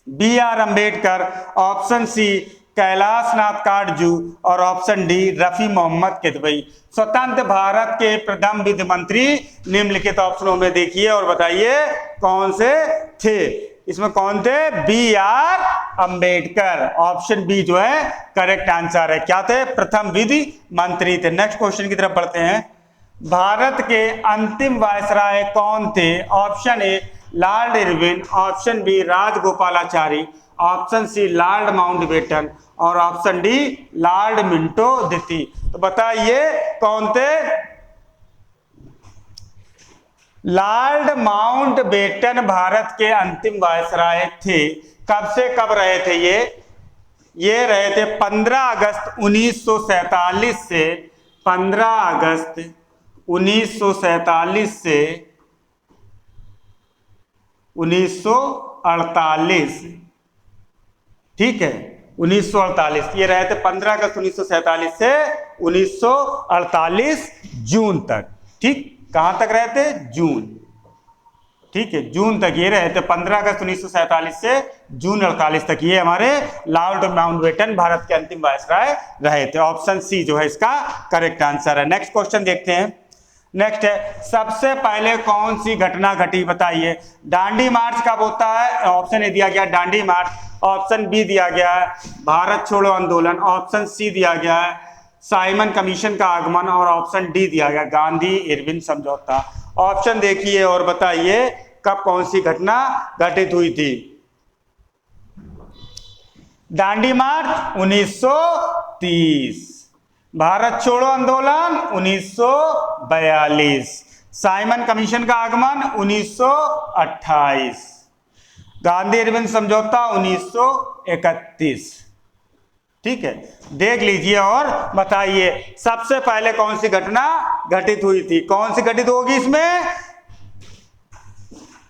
A: B R Ambedkar, option C Kailash Nath Katju और ऑप्शन डी रफी मोहम्मद किदवई। स्वतंत्र भारत के प्रथम विधि मंत्री निम्नलिखित ऑप्शनों में देखिए और बताइए कौन से थे। इसमें कौन थे? B R Ambedkar. Option B जो है करेक्ट आंसर है। क्या थे? प्रथम विधि मंत्री थे। नेक्स्ट क्वेश्चन की तरफ बढ़ते हैं। भारत के अंतिम वायसराय कौन थे? Option A Lord Irwin, option B Rajagopalachari, option C Lord Mountbatten और ऑप्शन डी लॉर्ड मिंटो द्वितीय। तो बताइए कौन थे? लॉर्ड माउंटबेटन भारत के अंतिम वायसराय थे। कब से कब रहे थे ये रहे थे 15 अगस्त 1947 से 15 अगस्त 1947 से 1948। ठीक है, 1948 ये रहे थे 15 अगस्त 1947 से 1948 जून तक। ठीक, कहां तक रहे थे? जून। ठीक है, जून तक ये रहे थे। 15 अगस्त 1947 से जून 48 तक ये हमारे लॉर्ड माउंटबेटन भारत के अंतिम वायसराय रहे थे। ऑप्शन सी जो है इसका करेक्ट आंसर है। नेक्स्ट क्वेश्चन देखते हैं। नेक्स्ट है, सबसे पहले कौन सी घटना घटी? बताइए। दांडी मार्च कब होता है? ऑप्शन ए दिया गया दांडी मार्च, ऑप्शन बी दिया गया है भारत छोड़ो आंदोलन, ऑप्शन सी दिया गया है साइमन कमीशन का आगमन और ऑप्शन डी दिया गया गांधी इरविन समझौता। ऑप्शन देखिए और बताइए कब कौन सी घटना घटित हुई थी। दांडी मार्च 1930, भारत छोड़ो आंदोलन 1942, साइमन कमीशन का आगमन 1928, गांधी इरविन समझौता 1931। ठीक है, देख लीजिए और बताइए सबसे पहले कौन सी घटना घटित हुई थी। कौन सी घटित होगी इसमें?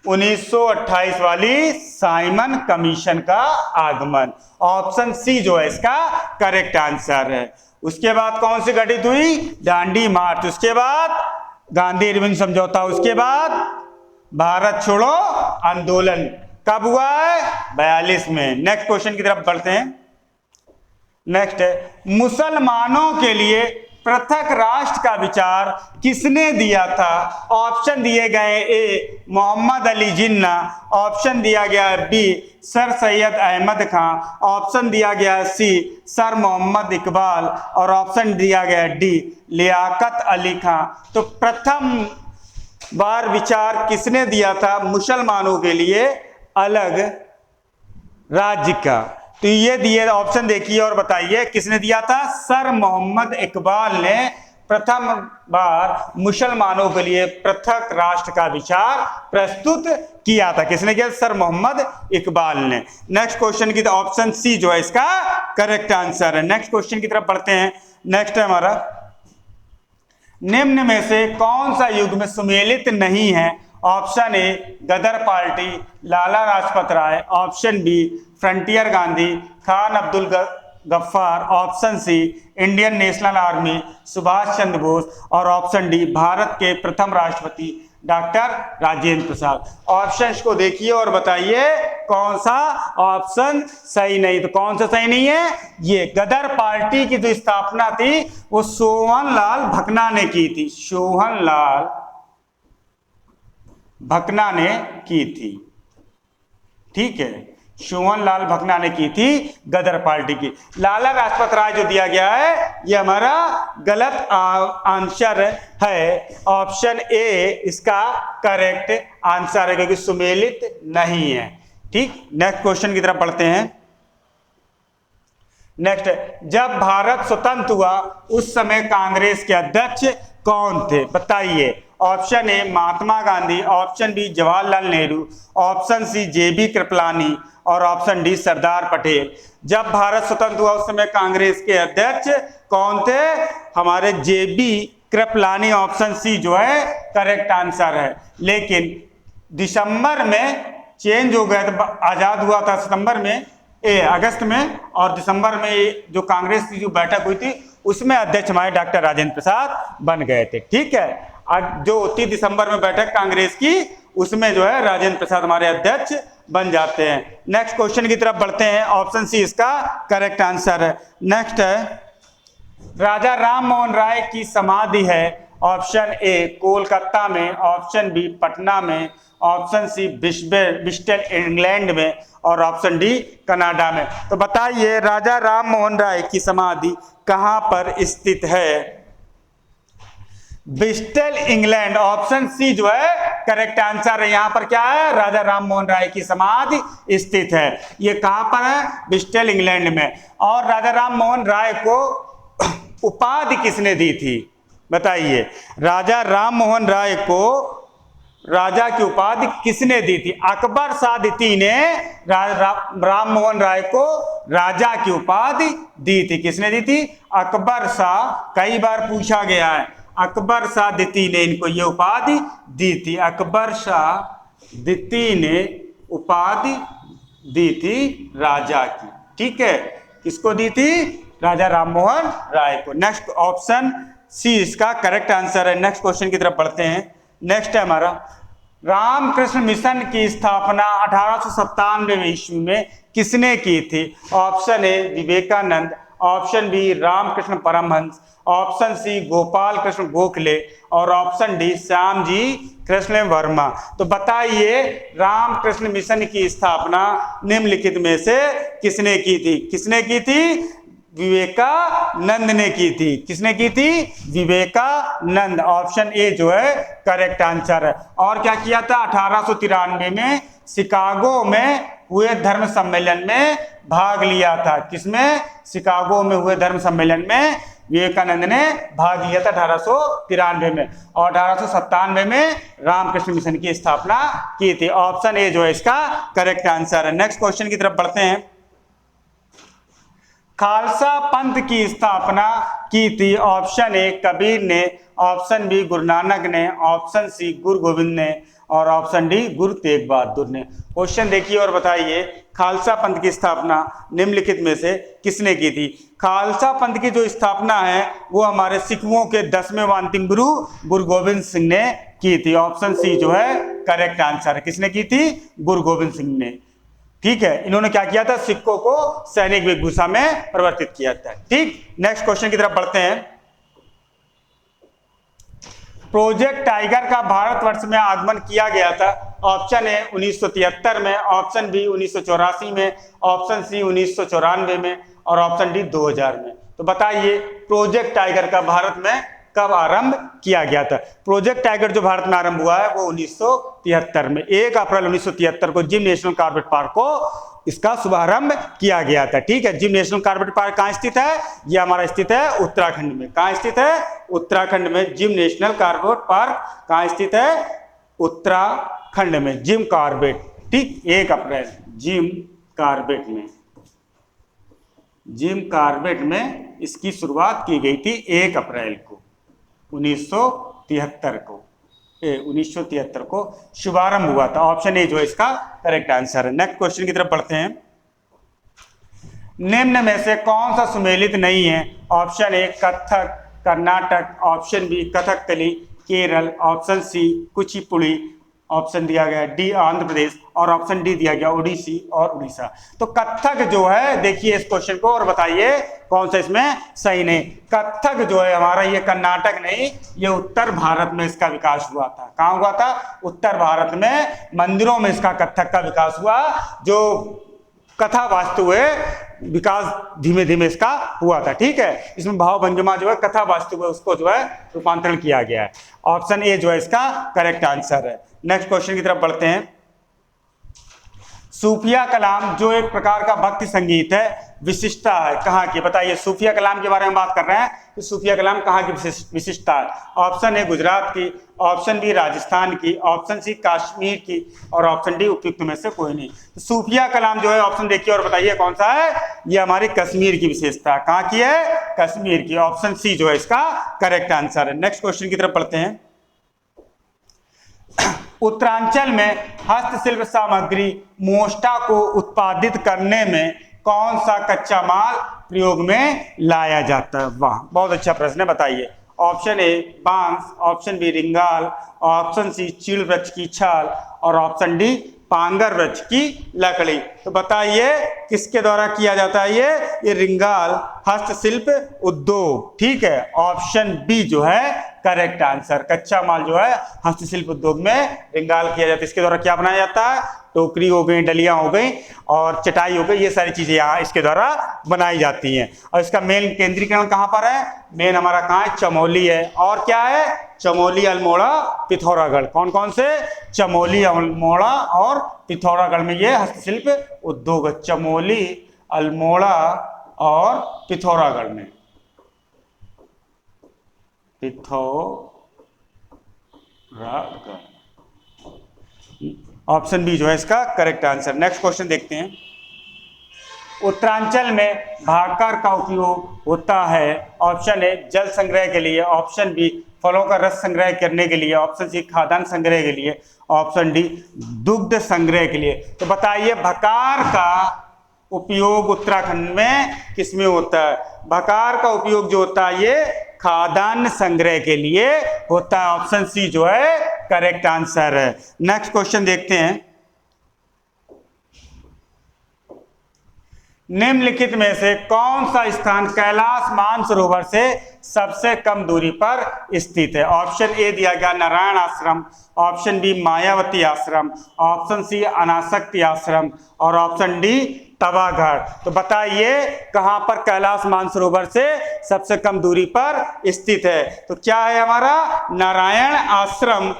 A: 1928 वाली साइमन कमीशन का आगमन। ऑप्शन सी जो है इसका करेक्ट आंसर है। उसके बाद कौन सी गठित हुई? दांडी मार्च। उसके बाद गांधी इरविन समझौता। उसके बाद भारत छोड़ो आंदोलन कब हुआ है? 42 में। नेक्स्ट क्वेश्चन की तरफ बढ़ते हैं। नेक्स्ट है, मुसलमानों के लिए पृथक राष्ट्र का विचार किसने दिया था? ऑप्शन दिए गए ए मोहम्मद अली जिन्ना, ऑप्शन दिया गया है बी सर सैयद अहमद खां, ऑप्शन दिया गया है सी सर मोहम्मद इकबाल और ऑप्शन दिया गया है डी लियाकत अली खां। तो प्रथम बार विचार किसने दिया था मुसलमानों के लिए अलग राज्य का? तो ये दिए ऑप्शन देखिए और बताइए किसने दिया था? सर मोहम्मद इकबाल ने प्रथम बार मुसलमानों के लिए पृथक राष्ट्र का विचार प्रस्तुत किया था। किसने किया? सर मोहम्मद इकबाल ने। नेक्स्ट क्वेश्चन की ऑप्शन सी जो है इसका करेक्ट आंसर है। नेक्स्ट क्वेश्चन की तरफ बढ़ते हैं। नेक्स्ट है हमारा, निम्न में से कौन सा युग्म सुमेलित नहीं है? Option A Ghadar Party Lala Lajpat Rai, option B Frontier Gandhi Khan Abdul Ghaffar, option C Indian National Army Subhash Chandra Bose और ऑप्शन डी भारत के प्रथम राष्ट्रपति डॉक्टर राजेंद्र प्रसाद। ऑप्शंस को देखिए और बताइए कौन सा ऑप्शन सही नहीं। तो कौन सा सही नहीं है? ये गदर पार्टी की जो स्थापना थी वो सोहनलाल भकना ने की थी। सोहनलाल भकना ने की थी। ठीक है, सोहनलाल भकना ने की थी गदर पार्टी की। लाला लाजपत राय जो दिया गया है ये हमारा गलत आंसर है। ऑप्शन ए इसका करेक्ट आंसर है क्योंकि सुमेलित नहीं है। ठीक, नेक्स्ट क्वेश्चन की तरफ बढ़ते हैं। नेक्स्ट, जब भारत स्वतंत्र हुआ उस समय कांग्रेस के अध्यक्ष कौन थे? बताइए। Option A Mahatma Gandhi, option B Jawaharlal Nehru, option C J B Kripalani और ऑप्शन डी सरदार पटेल। जब भारत स्वतंत्र हुआ उस समय कांग्रेस के अध्यक्ष कौन थे? हमारे जेबी कृपलानी। ऑप्शन सी जो है करेक्ट आंसर है। लेकिन दिसंबर में चेंज हो गया था, आजाद हुआ था सितंबर में अगस्त में, और दिसंबर में जो कांग्रेस की जो बैठक हुई थी उसमें अध्यक्ष हमारे डॉक्टर राजेंद्र प्रसाद बन गए थे। ठीक है, जो होती दिसंबर में बैठक कांग्रेस की उसमें जो है राजेंद्र प्रसाद हमारे अध्यक्ष बन जाते हैं। नेक्स्ट क्वेश्चन की तरफ बढ़ते हैं। ऑप्शन सी इसका करेक्ट आंसर है। नेक्स्ट है, राजा राम मोहन राय की समाधि है। ऑप्शन ए कोलकाता में, ऑप्शन बी पटना में, ऑप्शन सी ब्रिस्टल इंग्लैंड में और ऑप्शन डी कनाडा में। तो बताइए राजा राम मोहन राय की समाधि कहां पर स्थित है? Bristol England. ऑप्शन सी जो है करेक्ट आंसर है। यहां पर क्या है? राजा राम मोहन राय की समाधि स्थित है। ये कहां पर है? ब्रिस्टल इंग्लैंड में। और राजा राम मोहन राय को उपाधि किसने दी थी? बताइए। राजा राम मोहन राय को राजा की उपाधि किसने दी थी? अकबर शाह द्वितीय ने राम मोहन राय को राजा की उपाधि दी थी। किसने दी थी? अकबर शाह। कई बार पूछा गया है, अकबर शाह द्वितीय ने इनको ये उपाधि दी थी। अकबर शाह द्वितीय ने उपाधि दी थी राजा की। ठीक है, किसको दी थी? राजा राम मोहन राय को। नेक्स्ट ऑप्शन सी इसका करेक्ट आंसर है। नेक्स्ट क्वेश्चन की तरफ बढ़ते हैं। नेक्स्ट है हमारा, रामकृष्ण मिशन की स्थापना 1897 ईस्वी में किसने की थी? Option A Vivekananda, option B Ramakrishna Paramhansa, option C Gopal Krishna Gokhale और ऑप्शन डी श्याम जी कृष्ण वर्मा। तो बताइए रामकृष्ण मिशन की स्थापना निम्नलिखित में से किसने की थी? किसने की थी? विवेकानंद ने की थी। किसने की थी? विवेकानंद। ऑप्शन ए जो है करेक्ट आंसर है। और क्या किया था? 1893 में शिकागो में हुए धर्म सम्मेलन में भाग लिया था। किसमें? शिकागो में हुए धर्म सम्मेलन में विवेकानंद ने भाग लिया था 1893 में। और 1897 में रामकृष्ण मिशन की स्थापना की थी। ऑप्शन ए जो है इसका करेक्ट आंसर है। नेक्स्ट क्वेश्चन की तरफ बढ़ते हैं। खालसा पंथ की स्थापना की थी? ऑप्शन ए कबीर ने, ऑप्शन बी गुरु नानक ने, ऑप्शन सी गुरु गोविंद ने और ऑप्शन डी गुरु तेग बहादुर ने। क्वेश्चन देखिए और बताइए, खालसा पंथ की स्थापना निम्नलिखित में से किसने की थी? खालसा पंथ की जो स्थापना है वो हमारे सिखों के 10वें व अंतिम गुरु गुरु गोविंद सिंह ने की थी। ऑप्शन सी जो है करेक्ट आंसर है। किसने की थी? गुरु गोविंद सिंह ने। ठीक है, इन्होंने क्या किया था? सिखों को सैनिक वेशभूषा में परिवर्तित किया था। ठीक, नेक्स्ट क्वेश्चन की तरफ बढ़ते हैं। प्रोजेक्ट टाइगर का भारतवर्ष में आगमन किया गया था? ऑप्शन ए 1973 में, ऑप्शन बी 1984 में, ऑप्शन सी 1994 में और ऑप्शन डी 2000 में। तो बताइए प्रोजेक्ट टाइगर का भारत में कब आरंभ किया गया था? प्रोजेक्ट टाइगर जो भारत में आरंभ हुआ है वो 1973 में, 1 अप्रैल 1973 को जिम नेशनल कॉर्बेट पार्क को इसका शुभारंभ किया गया था। ठीक है, जिम नेशनल कॉर्बेट पार्क कहाँ स्थित है? ये हमारा स्थित है उत्तराखंड में। कहाँ स्थित है? उत्तराखंड में। जिम नेशनल कॉर्बेट पार्क कहाँ स्थित है? उत्तराखंड में, जिम कॉर्बेट। ठीक, 1 अप्रैल जिम कॉर्बेट में, जिम कॉर्बेट में इसकी शुरुआत की गई थी 1 अप्रैल को 1973 को शुभारंभ हुआ था। ऑप्शन ए जो है इसका करेक्ट आंसर है। नेक्स्ट क्वेश्चन की तरफ बढ़ते हैं। निम्न में से कौन सा सुमेलित नहीं है? Option A Kathak Karnataka, option B Kathakali Kerala, option C Kuchipudi, option दिया गया डी आंध्र प्रदेश और ऑप्शन डी दिया गया ओडिसी और उड़ीसा। तो कथक जो है, देखिए इस क्वेश्चन को और बताइए कौन सा इसमें सही नहीं। कथक जो है हमारा, ये कर्नाटक नहीं, ये उत्तर भारत में इसका विकास हुआ था। कहाँ हुआ था? उत्तर भारत में मंदिरों में इसका कथक का विकास हुआ। जो कथा वास्तु है विकास धीमे धीमे इसका हुआ था। ठीक है, इसमें भाव भंगिमा जो है कथा वास्तु है उसको जो है रूपांतरण किया गया है। ऑप्शन ए जो है इसका करेक्ट आंसर है। नेक्स्ट क्वेश्चन की तरफ बढ़ते हैं। सूफिया कलाम जो एक प्रकार का भक्ति संगीत है, विशिष्टता है कहाँ की? बताइए, सूफिया कलाम के बारे में बात कर रहे हैं कि सूफिया कलाम कहाँ की विशिष्टता है? ऑप्शन ए गुजरात की, ऑप्शन बी राजस्थान की, ऑप्शन सी कश्मीर की और ऑप्शन डी उपयुक्त में से कोई नहीं। तो सूफिया कलाम जो है, ऑप्शन देखिए और बताइए कौन सा है? ये हमारी कश्मीर की विशेषता। कहाँ की है? कश्मीर की। ऑप्शन सी जो है इसका करेक्ट आंसर है। नेक्स्ट क्वेश्चन की तरफ बढ़ते हैं। उत्तरांचल में हस्तशिल्प सामग्री मोष्टा को उत्पादित करने में कौन सा कच्चा माल प्रयोग में लाया जाता है? वाह, बहुत अच्छा प्रश्न है, बताइए। ऑप्शन ए बांस, ऑप्शन बी रिंगाल, ऑप्शन सी चीड़ वृक्ष की छाल और ऑप्शन डी पांगर वृक्ष की लकड़ी। तो बताइए किसके द्वारा किया जाता है ये रिंगाल हस्तशिल्प उद्योग। ठीक है, ऑप्शन बी जो है करेक्ट आंसर। कच्चा माल जो है हस्तशिल्प उद्योग में रिंगाल किया जाता है। इसके द्वारा क्या बनाया जाता है? टोकरी हो गई, डलियां हो गई और चटाई हो गई, ये सारी चीजें यहाँ इसके द्वारा बनाई जाती हैं। और इसका मेन केंद्रीकरण कहाँ पर है? मेन हमारा कहाँ है? चमोली है। और क्या है? चमोली, अल्मोड़ा, पिथौरागढ़। कौन कौन से? चमोली, अल्मोड़ा और पिथौरागढ़ में ये हस्तशिल्प उद्योग है। चमोली, अल्मोड़ा और पिथौरागढ़ में। पिथौरागढ़, ऑप्शन बी जो है इसका करेक्ट आंसर। नेक्स्ट क्वेश्चन देखते हैं। उत्तरांचल में भाकर का उपयोग होता है? ऑप्शन ए जल संग्रह के लिए, ऑप्शन बी फलों का रस संग्रह करने के लिए, ऑप्शन सी खाद्यान्न संग्रह के लिए, ऑप्शन डी दुग्ध संग्रह के लिए। तो बताइए भकार का उपयोग उत्तराखंड में किसमें होता है? भकार का उपयोग जो होता है ये खाद्यान्न संग्रह के लिए होता है। ऑप्शन सी जो है करेक्ट आंसर है। नेक्स्ट क्वेश्चन देखते हैं। निम्नलिखित में से कौन सा स्थान कैलाश मानसरोवर से सबसे कम दूरी पर स्थित है? ऑप्शन ए दिया गया नारायण आश्रम, ऑप्शन बी मायावती आश्रम, ऑप्शन सी अनासक्ति आश्रम और ऑप्शन डी तवाघर। तो बताइए कहां पर कैलाश मानसरोवर से सबसे कम दूरी पर स्थित है? तो क्या है हमारा? नारायण आश्रम।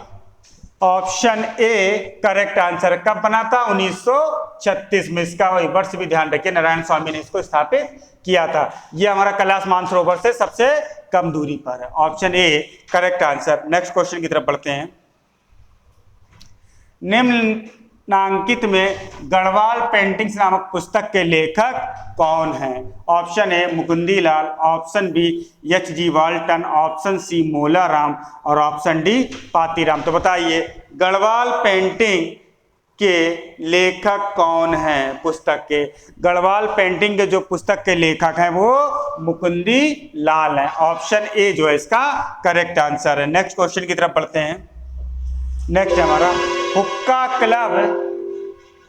A: Option A correct answer. कब बना था? 1936 में। इसका वर्ष भी ध्यान रखिए, नारायण स्वामी ने इसको स्थापित किया था। यह हमारा कैलाश मानसरोवर से सबसे कम दूरी पर है। Option A correct answer. Next question की तरफ बढ़ते हैं। नामांकित में गढ़वाल पेंटिंग्स नामक पुस्तक के लेखक कौन हैं? Option A Mukandi Lal, option B H G. Walton, option C Molaram और ऑप्शन डी पातीराम। तो बताइए गढ़वाल पेंटिंग के लेखक कौन हैं? पुस्तक के गढ़वाल पेंटिंग के जो पुस्तक के लेखक हैं वो मुकुंदी लाल हैं। ऑप्शन ए जो है इसका करेक्ट आंसर है। नेक्स्ट क्वेश्चन की तरफ बढ़ते हैं। नेक्स्ट हमारा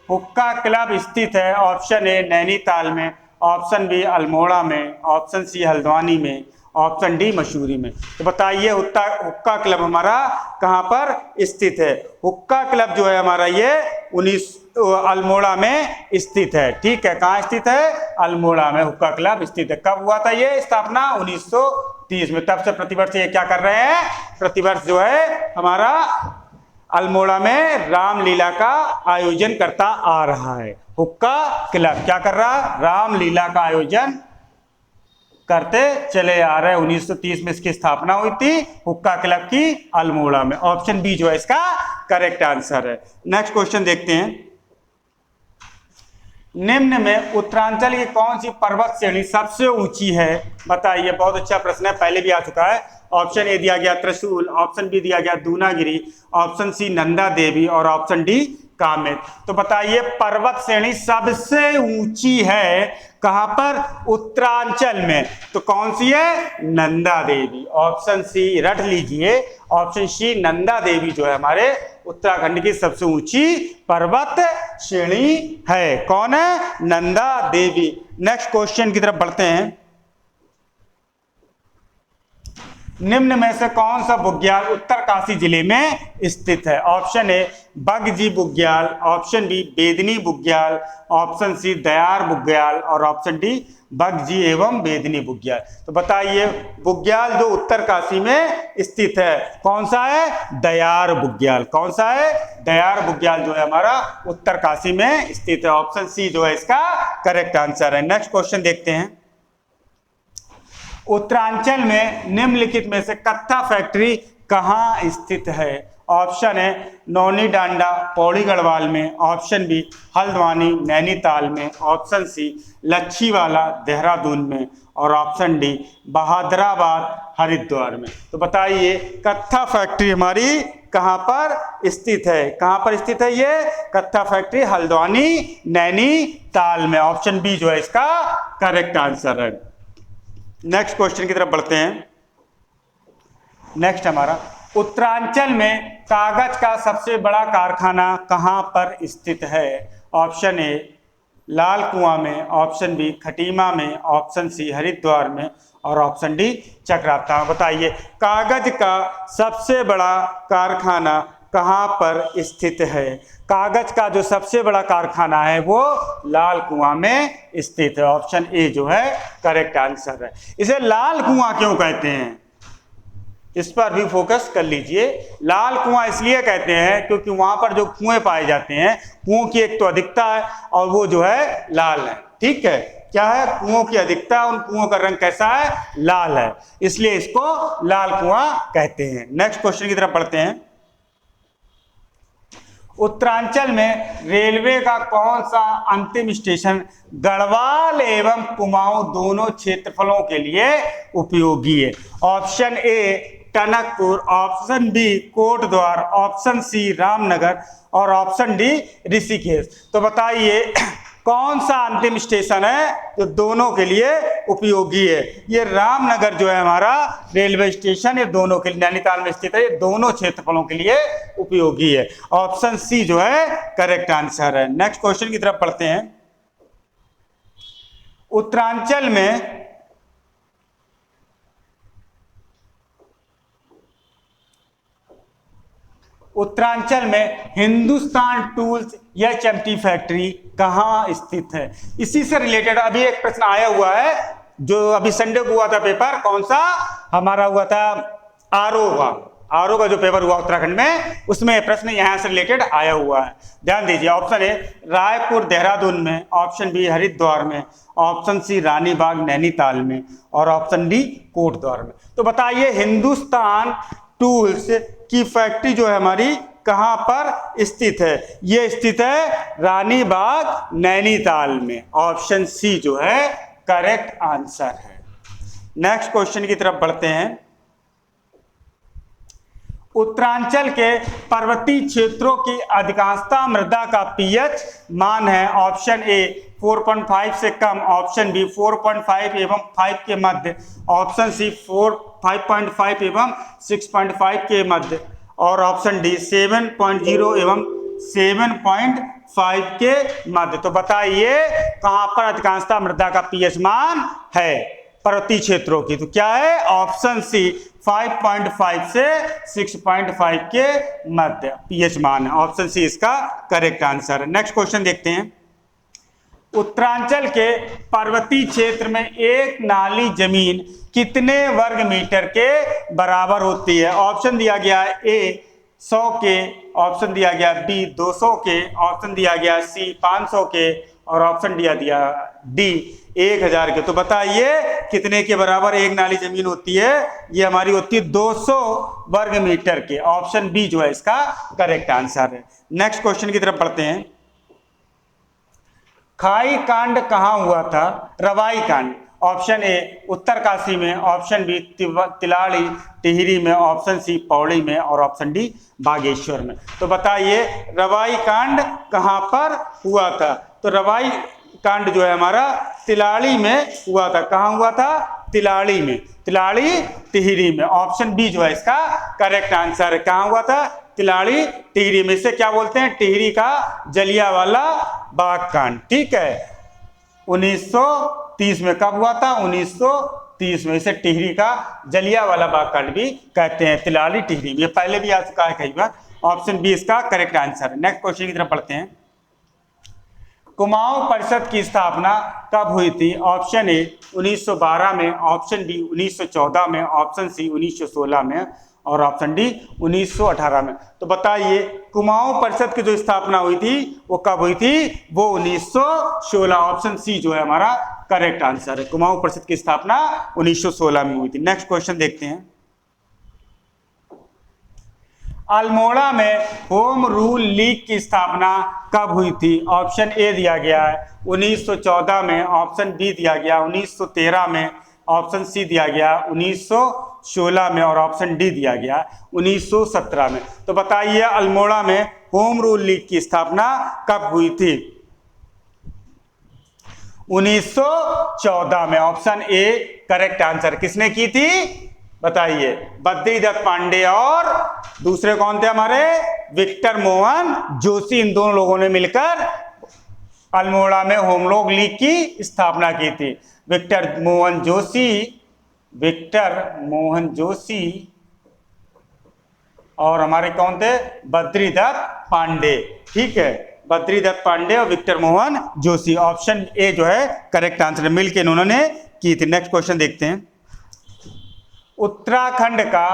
A: हुक्का क्लब स्थित है। ऑप्शन ए नैनीताल में, ऑप्शन बी अल्मोड़ा में, ऑप्शन सी हल्द्वानी में, ऑप्शन डी मसूरी में। तो बताइए हुक्का क्लब हमारा कहाँ पर स्थित है? हुक्का क्लब जो है हमारा ये अल्मोड़ा में स्थित है। ठीक है, कहाँ स्थित है? अल्मोड़ा में हुक्का क्लब स्थित है। कब हुआ था ये स्थापना? 1930 में। तब से प्रतिवर्ष ये क्या कर रहे हैं? प्रतिवर्ष जो है हमारा अल्मोड़ा में रामलीला का आयोजन करता आ रहा है। हुक्का क्लब क्या कर रहा है? रामलीला का आयोजन करते चले आ रहे हैं। 1930 में इसकी स्थापना हुई थी हुक्का क्लब की अल्मोड़ा में। ऑप्शन बी जो है इसका करेक्ट आंसर है। नेक्स्ट क्वेश्चन देखते हैं। निम्न में उत्तरांचल की कौन सी पर्वत श्रेणी सबसे ऊंची है? बताइए, बहुत अच्छा प्रश्न है, पहले भी आ चुका है। ऑप्शन ए दिया गया त्रिशूल, ऑप्शन बी दिया गया दूनागिरी, ऑप्शन सी नंदा देवी और ऑप्शन डी कामेत। तो बताइए पर्वत श्रेणी सबसे ऊंची है कहां पर? उत्तरांचल में। तो कौन सी है? नंदा देवी। ऑप्शन सी रट लीजिए, ऑप्शन सी नंदा देवी जो है हमारे उत्तराखंड की सबसे ऊंची पर्वत श्रेणी है। कौन है? नंदा देवी। नेक्स्ट क्वेश्चन की तरफ बढ़ते हैं। निम्न में से कौन सा बुग्याल उत्तरकाशी जिले में स्थित है? Option A Bagji Bugyal, option B Bedni Bugyal, option C Dayara Bugyal और ऑप्शन डी बगजी एवं बेदनी बुग्याल। तो बताइए बुग्याल जो उत्तरकाशी में स्थित है कौन सा है? दयार बुग्याल। कौन सा है? दयार बुग्याल जो है हमारा उत्तरकाशी में स्थित है। ऑप्शन सी जो है इसका करेक्ट आंसर है। नेक्स्ट क्वेश्चन देखते हैं। उत्तरांचल में निम्नलिखित में से कत्था फैक्ट्री कहाँ स्थित है? ऑप्शन है नौनी डांडा पौड़ी गढ़वाल में, ऑप्शन बी हल्द्वानी नैनीताल में, ऑप्शन सी लच्छीवाला देहरादून में और ऑप्शन डी बहादुराबाद हरिद्वार में। तो बताइए कत्था फैक्ट्री हमारी कहाँ पर स्थित है? कहाँ पर स्थित है ये कत्था फैक्ट्री? हल्द्वानी नैनीताल में। ऑप्शन बी जो है इसका करेक्ट आंसर है। नेक्स्ट क्वेश्चन की तरफ बढ़ते हैं। नेक्स्ट हमारा उत्तरांचल में कागज का सबसे बड़ा कारखाना कहां पर स्थित है? ऑप्शन ए लाल कुआं में, ऑप्शन बी खटीमा में, ऑप्शन सी हरिद्वार में और ऑप्शन डी चक्राता में। बताइए कागज का सबसे बड़ा कारखाना कहां पर स्थित है? कागज का जो सबसे बड़ा कारखाना है वो लाल कुआं में स्थित है। ऑप्शन ए जो है करेक्ट आंसर है। इसे लाल कुआं क्यों कहते हैं? इस पर भी फोकस कर लीजिए। लाल कुआं इसलिए कहते हैं क्योंकि वहां पर जो कुएं पाए जाते हैं, कुओं की एक तो अधिकता है और वो जो है लाल है। ठीक है, क्या है? कुओं की अधिकता, उन कुओं का रंग कैसा है? लाल है, इसलिए इसको लाल कुआं कहते हैं। नेक्स्ट क्वेश्चन की तरफ बढ़ते हैं। उत्तरांचल में रेलवे का कौन सा अंतिम स्टेशन गढ़वाल एवं कुमाऊं दोनों क्षेत्रफलों के लिए उपयोगी है? Option A Tanakpur, option B Kotdwar, option C Ramnagar और ऑप्शन डी ऋषिकेश। तो बताइए कौन सा अंतिम स्टेशन है जो दोनों के लिए उपयोगी है? ये रामनगर जो है हमारा रेलवे स्टेशन, ये दोनों के लिए नैनीताल में स्थित है, ये दोनों क्षेत्रफलों के लिए उपयोगी है। ऑप्शन सी जो है करेक्ट आंसर है। नेक्स्ट क्वेश्चन की तरफ पढ़ते हैं। उत्तरांचल में हिंदुस्तान टूल्स एचएमटी फैक्ट्री कहाँ स्थित है? इसी से रिलेटेड अभी एक प्रश्न आया हुआ है जो अभी संडे को हुआ था पेपर। कौन सा हमारा हुआ था? आरओ का जो पेपर हुआ उत्तराखंड में, उसमें प्रश्न यहाँ से रिलेटेड आया हुआ है। ध्यान दीजिए। ऑप्शन ए रायपुर देहरादून में, ऑप्शन बी हरिद्वार में, ऑप्शन सी रानीबाग नैनीताल में और ऑप्शन डी कोटद्वार में। तो बताइए हिंदुस्तान टूल्स की फैक्ट्री जो है हमारी कहाँ पर स्थित है? ये स्थित है रानी बाग नैनीताल में। ऑप्शन सी जो है करेक्ट आंसर है। नेक्स्ट क्वेश्चन की तरफ बढ़ते हैं। उत्तरांचल के पर्वतीय क्षेत्रों की अधिकांशतः मृदा का पीएच मान है। ऑप्शन ए 4.5 से कम, ऑप्शन बी 4.5 एवं 5 के मध्य, ऑप्शन सी 5.5 एवं 6.5 के मध्य, और ऑप्शन डी 7.0 एवं 7.5 के मध्य। तो बताइए कहां पर अधिकांशतः मृदा का पीएच मान है पर्वतीय क्षेत्रों की? तो क्या है? ऑप्शन सी 5.5 से 6.5 के मध्य पीएच मान है। ऑप्शन सी इसका करेक्ट आंसर है। नेक्स्ट क्वेश्चन देखते हैं। उत्तरांचल के पर्वतीय क्षेत्र में एक नाली जमीन कितने वर्ग मीटर के बराबर होती है? ऑप्शन दिया गया है ए 100 के, ऑप्शन दिया गया बी 200 के, ऑप्शन दिया गया सी 500 के, और ऑप्शन दिया डी 1000 के। तो बताइए कितने के बराबर एक नाली जमीन होती है? ये हमारी होती है 200 वर्ग मीटर के। ऑप्शन बी जो है इसका करेक्ट आंसर है। नेक्स्ट क्वेश्चन की तरफ बढ़ते हैं। खाई कांड कहाँ हुआ था? रवाई कांड। ऑप्शन ए उत्तरकाशी में, ऑप्शन बी तिलाड़ी टिहरी में, ऑप्शन सी पौड़ी में, और ऑप्शन डी बागेश्वर में। तो बताइए रवाई कांड कहाँ पर हुआ था? तो रवाई कांड जो है हमारा तिलाड़ी में हुआ था। कहाँ हुआ था? तिलाड़ी में, तिलाड़ी टिहरी में। ऑप्शन बी जो है इसका करेक्ट आंसर है। कहाँ हुआ था? तिलाड़ी टिहरी में। इसे क्या बोलते हैं? टिहरी का जलियांवाला बाग कांड। ठीक है, 1930 में। कब हुआ था? 1930 में। इसे टिहरी का जलियांवाला बाग कांड भी कहते हैं, तिलाड़ी टिहरी में। ये पहले भी आ चुका है कई बार। ऑप्शन बी इसका करेक्ट आंसर है। नेक्स्ट क्वेश्चन की तरफ पढ़ते हैं। कुमाऊं परिषद की स्थापना कब हुई थी? ऑप्शन ए 1912 में, ऑप्शन डी 1914 में, ऑप्शन सी 1916 में, और ऑप्शन डी 1918 में। तो बताइए कुमाऊं परिषद की जो स्थापना हुई थी वो कब हुई थी? वो 1916। ऑप्शन सी जो है हमारा करेक्ट आंसर है। कुमाऊं परिषद की स्थापना 1916 में हुई थी। नेक्स्ट क्वेश्चन देखते हैं। अल्मोड़ा में होम रूल लीग की स्थापना कब हुई थी? ऑप्शन ए दिया गया है 1914 में, ऑप्शन बी दिया गया 1913 में, ऑप्शन सी दिया गया 1916 में, और ऑप्शन डी दिया गया 1917 में। तो बताइए अल्मोड़ा में होम रूल लीग की स्थापना कब हुई थी? 1914 में। Option A correct answer. किसने की थी? बताइए। बद्रीदत्त पांडे और दूसरे कौन थे हमारे? विक्टर मोहन जोशी। इन दोनों लोगों ने मिलकर अल्मोड़ा में होम रूल लीग की स्थापना की थी। विक्टर मोहन जोशी और हमारे कौन थे? बद्रीदत्त पांडे। ठीक है, बद्रीदत्त पांडे और Victor Mohan Joshi. Option A जो है करेक्ट आंसर। मिलकर इन्होंने की थी। नेक्स्ट क्वेश्चन देखते हैं। उत्तराखंड का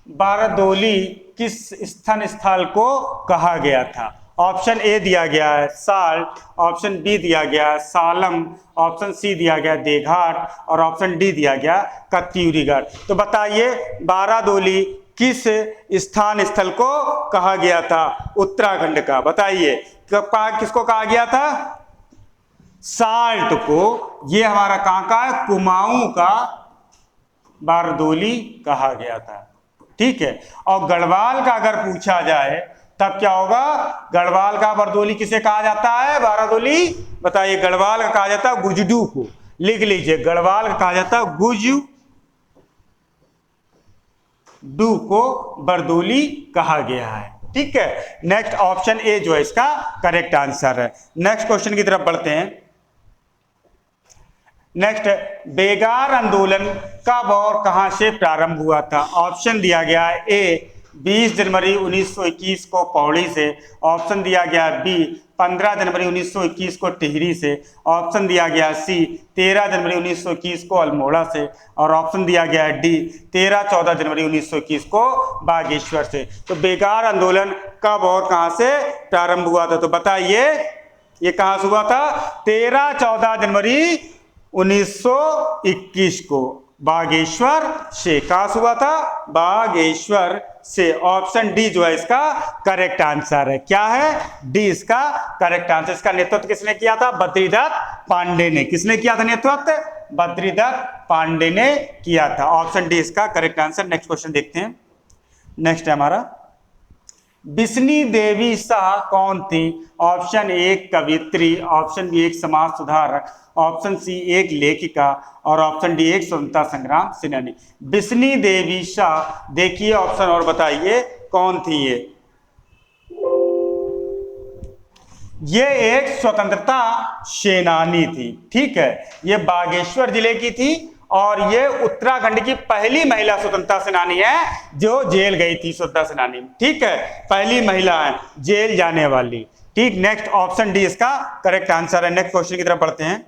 A: बारदोली किस स्थल को कहा गया था? ऑप्शन ए दिया गया है साल्ट, ऑप्शन बी दिया गया है सालम, ऑप्शन सी दिया गया देघाट, और ऑप्शन डी दिया गया कत्यूरीगढ़। तो बताइए बारादोली किस स्थल को कहा गया था उत्तराखंड का? बताइए किसको कहा गया था? साल्ट को। ये हमारा कहाँ का है? कुमाऊं का बारदोली कहा गया था। ठीक है, और गढ़वाल का अगर पूछा जाए तब क्या होगा? गढ़वाल का बारदोली किसे कहा जाता है? बारादोली। बताइए गढ़वाल का कहा जाता है गुजडू को। लिख लीजिए, गढ़वाल का कहा जाता है गुजडू को बारदोली कहा गया है। ठीक है, नेक्स्ट ऑप्शन ए जो है इसका करेक्ट आंसर है। नेक्स्ट क्वेश्चन की तरफ बढ़ते हैं। नेक्स्ट, बेगार आंदोलन कब और कहां से प्रारंभ हुआ था? ऑप्शन दिया गया है ए 20 जनवरी 1921 को पौड़ी से, ऑप्शन दिया गया बी 15 जनवरी 1921 को टिहरी से, ऑप्शन दिया गया सी 13 जनवरी 1921 को अल्मोड़ा से, और ऑप्शन दिया गया डी 13-14 जनवरी 1921 को बागेश्वर से। तो बेगार आंदोलन कब और कहां से प्रारंभ हुआ था? तो बताइए ये कहां से हुआ था? 13-14 जनवरी 1921 को बागेश्वर से। कहां से हुआ था? बागेश्वर से। ऑप्शन डी जो है इसका करेक्ट आंसर है। क्या है? डी इसका करेक्ट आंसर। इसका नेतृत्व किसने किया था? बद्रीदत्त पांडे ने। किसने किया था नेतृत्व? बद्रीदत्त पांडे ने किया था। ऑप्शन डी इसका करेक्ट आंसर। नेक्स्ट क्वेश्चन देखते हैं। नेक्स्ट है हमारा, बिस्नी देवी शाह कौन थी? ऑप्शन ए कवित्री, ऑप्शन बी एक समाज सुधारक, ऑप्शन सी एक लेखिका और ऑप्शन डी एक स्वतंत्रता संग्राम सेनानी। बिस्नी देवी शाह, देखिए ऑप्शन और बताइए कौन थी ये एक स्वतंत्रता सेनानी थी। ठीक है, ये बागेश्वर जिले की थी और ये उत्तराखंड की पहली महिला स्वतंत्रता सेनानी है जो जेल गई थी। स्वतंत्रता सेनानी, ठीक है, पहली महिला है जेल जाने वाली। ठीक, नेक्स्ट ऑप्शन डी इसका करेक्ट आंसर है। नेक्स्ट क्वेश्चन की तरफ बढ़ते हैं।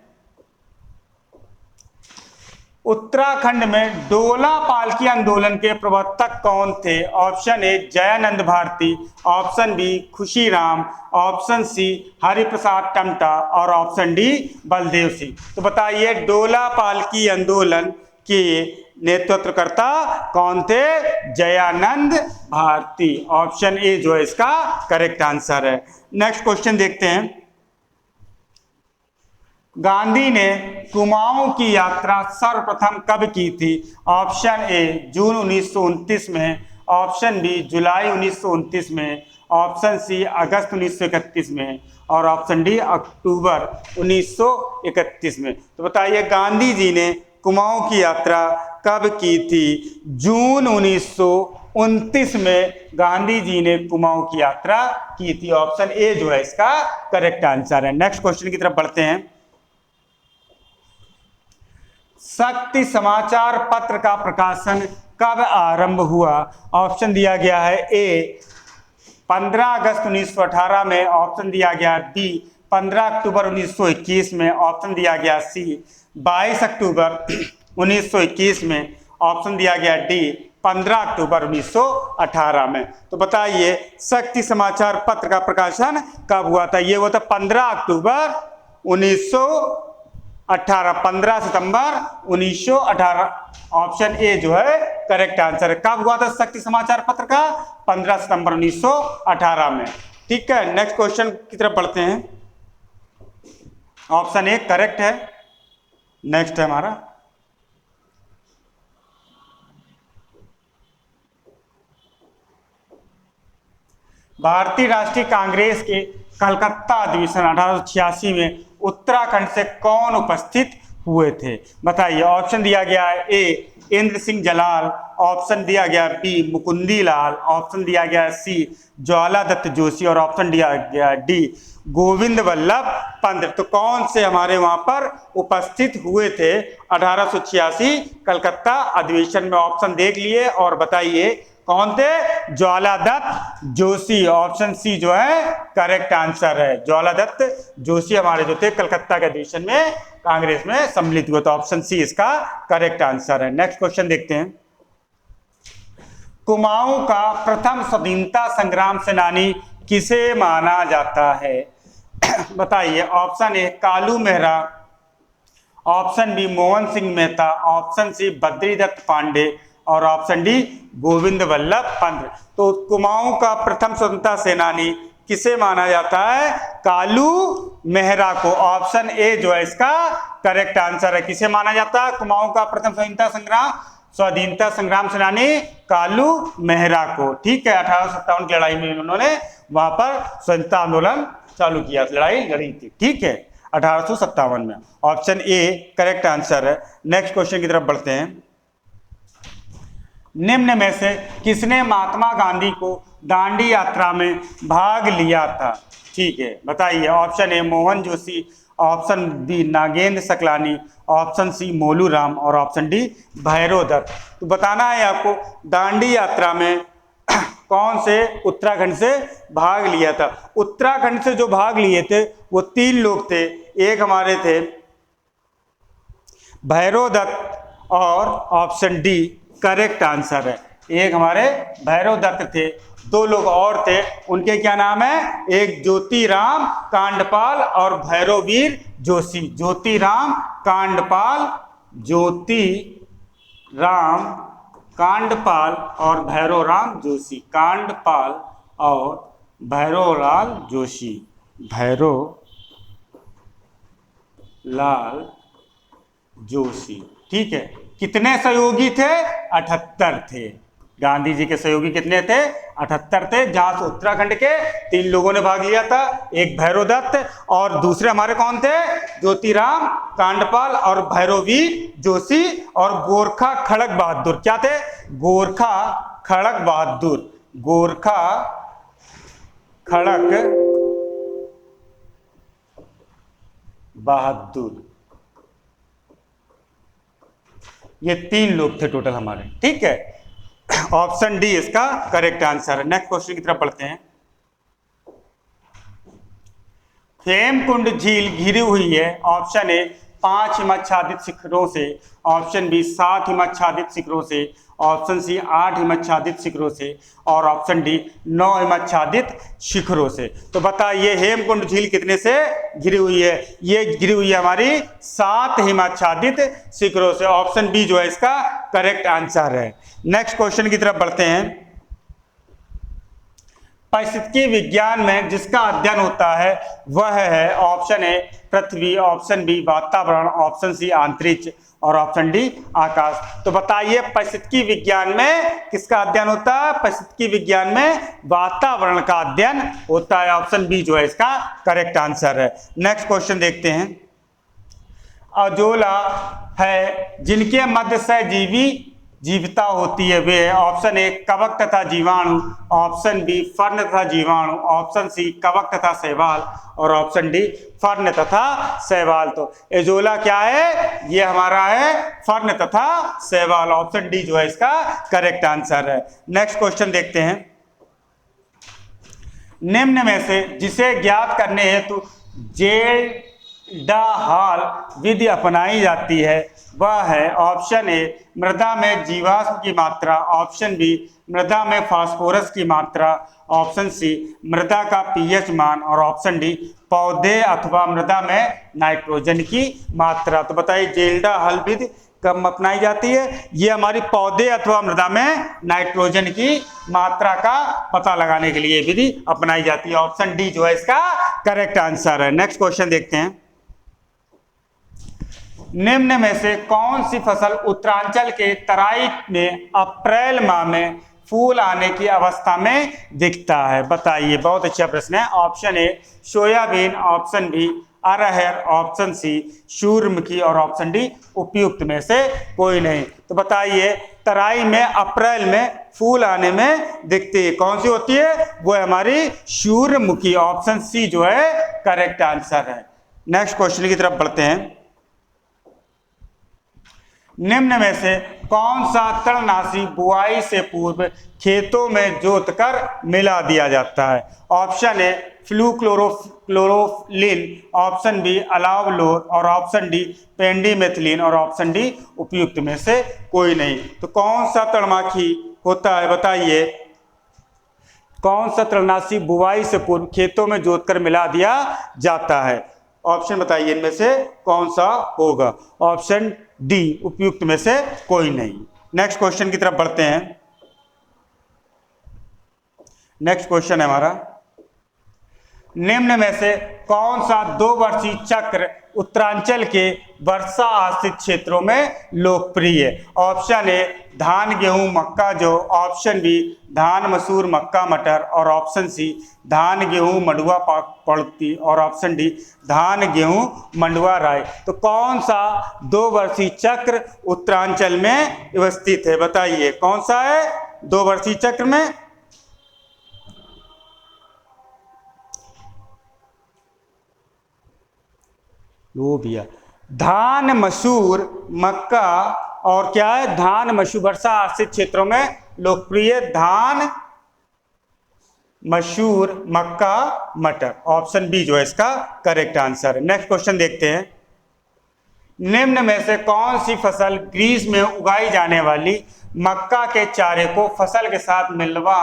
A: उत्तराखंड में डोला पालकी आंदोलन के प्रवर्तक कौन थे? Option A Jayanand Bharti, option B Khushiram, option C Hariprasad Tamta और ऑप्शन डी बलदेव सिंह। तो बताइए डोला पालकी आंदोलन के नेतृत्वकर्ता कौन थे? जयानंद भारती। ऑप्शन ए जो है इसका करेक्ट आंसर है। नेक्स्ट क्वेश्चन देखते हैं। गांधी ने कुमाऊं की यात्रा सर्वप्रथम कब की थी? ऑप्शन ए जून 1929 में, ऑप्शन बी जुलाई 1929 में, ऑप्शन सी अगस्त 1931 में और ऑप्शन डी अक्टूबर 1931 में। तो बताइए गांधी जी ने कुमाऊं की यात्रा कब की थी? जून 1929 में गांधी जी ने कुमाऊं की यात्रा की थी। ऑप्शन ए जो है इसका करेक्ट आंसर है। नेक्स्ट क्वेश्चन की तरफ बढ़ते हैं। शक्ति समाचार पत्र का प्रकाशन कब आरंभ हुआ? ऑप्शन दिया गया है ए 15 अगस्त 1918 में, ऑप्शन दिया गया बी 15 अक्टूबर 1921 में, ऑप्शन दिया गया सी 22 अक्टूबर 1921 में, ऑप्शन दिया गया डी 15 अक्टूबर 1918 में। तो बताइए शक्ति समाचार पत्र का प्रकाशन कब हुआ था? ये हुआ था 15 अक्टूबर 1918, 15 सितंबर 1918। ऑप्शन ए जो है करेक्ट आंसर है। कब हुआ था शक्ति समाचार पत्र का? 15 सितंबर 1918 में। ठीक है, नेक्स्ट क्वेश्चन की तरफ बढ़ते हैं। ऑप्शन ए करेक्ट है। नेक्स्ट है हमारा, भारतीय राष्ट्रीय कांग्रेस के कलकत्ता अधिवेशन 1886 में उत्तराखंड से कौन उपस्थित हुए थे? बताइए। ऑप्शन दिया गया है ए इंद्र सिंह जलाल, ऑप्शन दिया गया बी मुकुंदी लाल, ऑप्शन दिया गया सी ज्वाला दत्त जोशी और ऑप्शन दिया गया डी गोविंद वल्लभ पंत। तो कौन से हमारे वहां पर उपस्थित हुए थे 1886 कलकत्ता अधिवेशन में? ऑप्शन देख लिए और बताइए कौन थे? ज्वाला दत्त जोशी। ऑप्शन सी जो है करेक्ट आंसर है। ज्वाला दत्त जोशी हमारे जो थे कलकत्ता के अधिवेशन में कांग्रेस में सम्मिलित हुए। तो ऑप्शन सी इसका करेक्ट आंसर है। नेक्स्ट क्वेश्चन देखते हैं। कुमाऊं का प्रथम स्वाधीनता संग्राम सेनानी किसे माना जाता है? बताइए। Option A Kalu Mehra, option B Mohan Singh Mehta, option C Badridatt Pande और ऑप्शन डी गोविंद वल्लभ पंत। तो कुमाऊं का प्रथम स्वतंत्रता सेनानी किसे माना जाता है? कालू मेहरा को। ऑप्शन ए जो है इसका करेक्ट आंसर है। किसे माना जाता है कुमाऊं का प्रथम स्वाधीनता संग्राम सेनानी? कालू मेहरा को। ठीक है, 1857 की लड़ाई में उन्होंने वहां पर स्वतंत्रता आंदोलन चालू किया, लड़ाई लड़ी थी। ठीक है, 1857 में। ऑप्शन ए करेक्ट आंसर है। नेक्स्ट क्वेश्चन की तरफ बढ़ते हैं। निम्न में से किसने महात्मा गांधी को दांडी यात्रा में भाग लिया था? ठीक है, बताइए। Option A Mohan Joshi, option B Nagendra Saklani, option C Molu Ram और ऑप्शन डी भैरव दत्त। तो बताना है आपको दांडी यात्रा में कौन से उत्तराखंड से भाग लिया था। उत्तराखंड से जो भाग लिए थे वो 3 लोग थे। एक हमारे थे भैरव दत्त और ऑप्शन डी करेक्ट आंसर है। एक हमारे भैरव दत्त थे, 2 लोग और थे, उनके क्या नाम है? एक ज्योतिराम कांडपाल और भैरववीर जोशी। ज्योतिराम कांडपाल, ज्योतिराम राम कांडपाल और भैरवराम जोशी। कांडपाल और भैरवलाल जोशी। भैरवलाल जोशी। ठीक है, कितने सहयोगी थे? 78 थे। गांधी जी के सहयोगी कितने थे? 78 थे, जहां से उत्तराखंड के 3 लोगों ने भाग लिया था, एक भैरवदत्त और दूसरे हमारे कौन थे? ज्योतिराम कांडपाल और भैरववीर जोशी और गोरखा खड़क बहादुर। क्या थे? गोरखा खड़क बहादुर। गोरखा खड़क बहादुर। ये 3 लोग थे टोटल हमारे। ठीक है, ऑप्शन डी इसका करेक्ट आंसर है। नेक्स्ट क्वेश्चन की तरफ बढ़ते हैं। हेमकुंड झील घिरी हुई है। ऑप्शन ए 5 हिमच्छादित शिखरों से, ऑप्शन बी 7 हिमच्छादित शिखरों से, ऑप्शन सी 8 हिमच्छादित शिखरों से और ऑप्शन डी 9 हिमच्छादित शिखरों से। तो बताइए हेमकुंड झील कितने से घिरी हुई है? ये घिरी हुई है हमारी 7 हिमच्छादित शिखरों से। ऑप्शन बी जो है इसका करेक्ट आंसर है। नेक्स्ट क्वेश्चन की तरफ बढ़ते हैं। परिस्थिति विज्ञान में जिसका अध्ययन होता है वह है ऑप्शन ए पृथ्वी, ऑप्शन बी वातावरण, ऑप्शन सी अंतरिक्ष और ऑप्शन डी आकाश। तो बताइए परिस्थिति विज्ञान में किसका अध्ययन होता है? परिस्थिति विज्ञान में वातावरण का अध्ययन होता है। ऑप्शन बी जो है इसका करेक्ट आंसर है। नेक्स्ट क्वेश्चन देखते हैं। अजोला है जिनके मध्य सहजीवी जीविता होती है वे, ऑप्शन ए कवक तथा जीवाणु, ऑप्शन बी फर्न तथा जीवाणु, ऑप्शन सी कवक तथा शैवाल और ऑप्शन डी फर्न तथा शैवाल। तो एजोला क्या है? ये हमारा है फर्न तथा शैवाल। ऑप्शन डी जो है इसका करेक्ट आंसर है। नेक्स्ट क्वेश्चन देखते हैं। निम्न में से जिसे ज्ञात करने हेतु जेल्डाहल विधि अपनाई जाती है वह है ऑप्शन ए मृदा में जीवाश्म की मात्रा, ऑप्शन बी मृदा में फास्फोरस की मात्रा, ऑप्शन सी मृदा का पीएच मान और ऑप्शन डी पौधे अथवा मृदा में नाइट्रोजन की मात्रा। तो बताइए जेल्डाहल विधि कब अपनाई जाती है? ये हमारी पौधे अथवा मृदा में नाइट्रोजन की मात्रा का पता लगाने के लिए विधि अपनाई जाती है। ऑप्शन डी जो है इसका करेक्ट आंसर है। नेक्स्ट क्वेश्चन देखते हैं। निम्न में से कौन सी फसल उत्तरांचल के तराई में अप्रैल माह में फूल आने की अवस्था में दिखता है? बताइए, बहुत अच्छा प्रश्न है। Option A soybean, option B अरहर, ऑप्शन सी सूर्यमुखी और ऑप्शन डी उपयुक्त में से कोई नहीं। तो बताइए तराई में अप्रैल में फूल आने में दिखती है, कौन सी होती है? वो है हमारी सूर्यमुखी। ऑप्शन सी जो है करेक्ट आंसर है। नेक्स्ट क्वेश्चन की तरफ बढ़ते हैं। निम्न में से कौन सा तृणनाशी बुआई से पूर्व खेतों में जोतकर मिला दिया जाता है? ऑप्शन ए फ्लूक्लोरोफिलिन, ऑप्शन बी अलावलोर और ऑप्शन डी पेंडीमेथिलीन और ऑप्शन डी उपयुक्त में से कोई नहीं। तो कौन सा तृणमाखी होता है? बताइए कौन सा तृणनाशी बुआई से पूर्व खेतों में जोतकर मिला दिया जाता है? ऑप्शन बताइए इनमें से कौन सा होगा? ऑप्शन डी उपयुक्त में से कोई नहीं। नेक्स्ट क्वेश्चन की तरफ बढ़ते हैं। नेक्स्ट क्वेश्चन है हमारा, निम्न में से कौन सा 2 वर्षीय चक्र उत्तरांचल के वर्षा आश्रित क्षेत्रों में लोकप्रिय है? ऑप्शन ए धान गेहूं मक्का जौ, ऑप्शन बी धान मसूर मक्का मटर और ऑप्शन सी धान गेहूं मंडुआ पड़ती और ऑप्शन डी धान गेहूं मंडुआ राई। तो कौन सा 2 वर्षीय चक्र उत्तरांचल में स्थित है? बताइए कौन सा है 2 वर्षीय चक्र में? लो भैया, धान मसूर मक्का और क्या है? धान मसूर वर्षा आश्रित क्षेत्रों में लोकप्रिय धान मसूर मक्का मटर। ऑप्शन बी जो है इसका करेक्ट आंसर है। नेक्स्ट क्वेश्चन देखते हैं। निम्न में से कौन सी फसल ग्रीस में उगाई जाने वाली मक्का के चारे को फसल के साथ मिलवा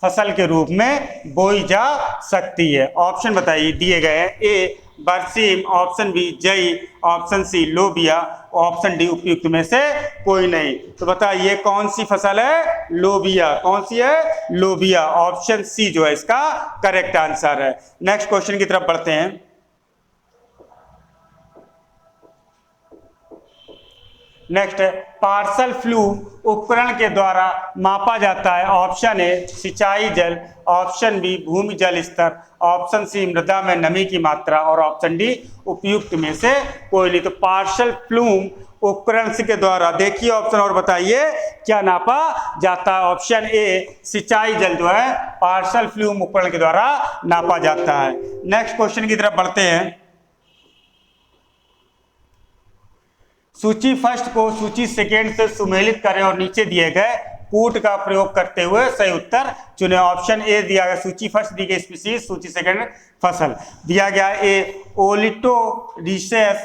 A: फसल के रूप में बोई जा सकती है? ऑप्शन बताइए दिए गए हैं। ए बरसीम, ऑप्शन बी जई, ऑप्शन सी लोबिया, ऑप्शन डी उपयुक्त में से कोई नहीं। तो बताइए कौन सी फसल है? लोबिया। कौन सी है? लोबिया। ऑप्शन सी जो है इसका करेक्ट आंसर है। नेक्स्ट क्वेश्चन की तरफ बढ़ते हैं। नेक्स्ट है पार्सल फ्लूम उपकरण के द्वारा मापा जाता है। ऑप्शन ए सिंचाई जल, ऑप्शन बी भूमि जल स्तर, ऑप्शन सी मृदा में नमी की मात्रा और ऑप्शन डी उपयुक्त में से कोई नहीं। तो पार्सल फ्लूम उपकरण के द्वारा देखिए ऑप्शन और बताइए क्या नापा जाता है। ऑप्शन ए सिंचाई जल जो है पार्सल फ्लूम उपकरण के द्वारा नापा जाता है। नेक्स्ट क्वेश्चन की तरफ बढ़ते हैं। सूची फर्स्ट को सूची सेकेंड से सुमेलित करें और नीचे दिए गए कूट का प्रयोग करते हुए सही उत्तर चुने। ऑप्शन ए दिया गया सूची फर्स्ट दी गई स्पीसीज, सूची सेकेंड फसल दिया गया ए ओलिटोरियस,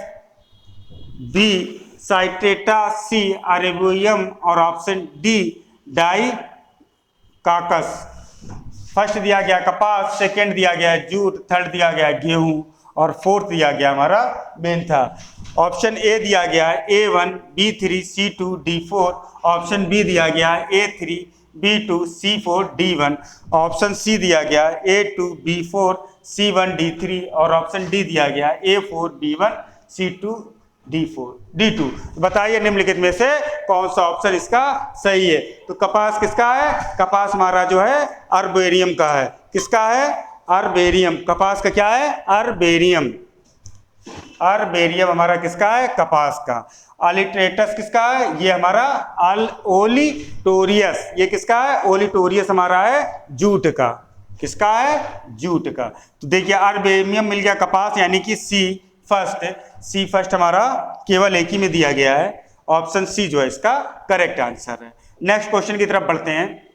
A: बी साइटेटा, सी अरेबियम और ऑप्शन डी डाई काकस। फर्स्ट दिया गया कपास, सेकेंड दिया गया जूट, थर्ड दिया गया गेहूं और फोर्थ दिया गया हमारा मेंथा। ऑप्शन ए दिया गया A1, B3, C2, D4, option B दिया गया A3, B2, C4, D1, option C दिया गया A2, B4, C1, D3 और ऑप्शन डी दिया गया A4, B1, C2, D2। बताइए निम्नलिखित में से कौन सा ऑप्शन इसका सही है। तो कपास किसका है? कपास हमारा जो है अर्बेरियम का है। किसका है? अर्बेरियम। कपास का क्या है? अर्बेरियम। अर्बेरियम हमारा किसका है? कपास का। ऑलिटरेटस किसका है? ये हमारा ओलिटोरियस। ये किसका है? ओलिटोरियस हमारा है जूट का। किसका है? जूट का। तो देखिए अर्बेरियम मिल गया कपास, यानी कि सी फर्स्ट। सी फर्स्ट हमारा केवल एक ही में दिया गया है। ऑप्शन सी जो है इसका करेक्ट आंसर है। नेक्स्ट क्वेश्चन की तरफ बढ़ते हैं।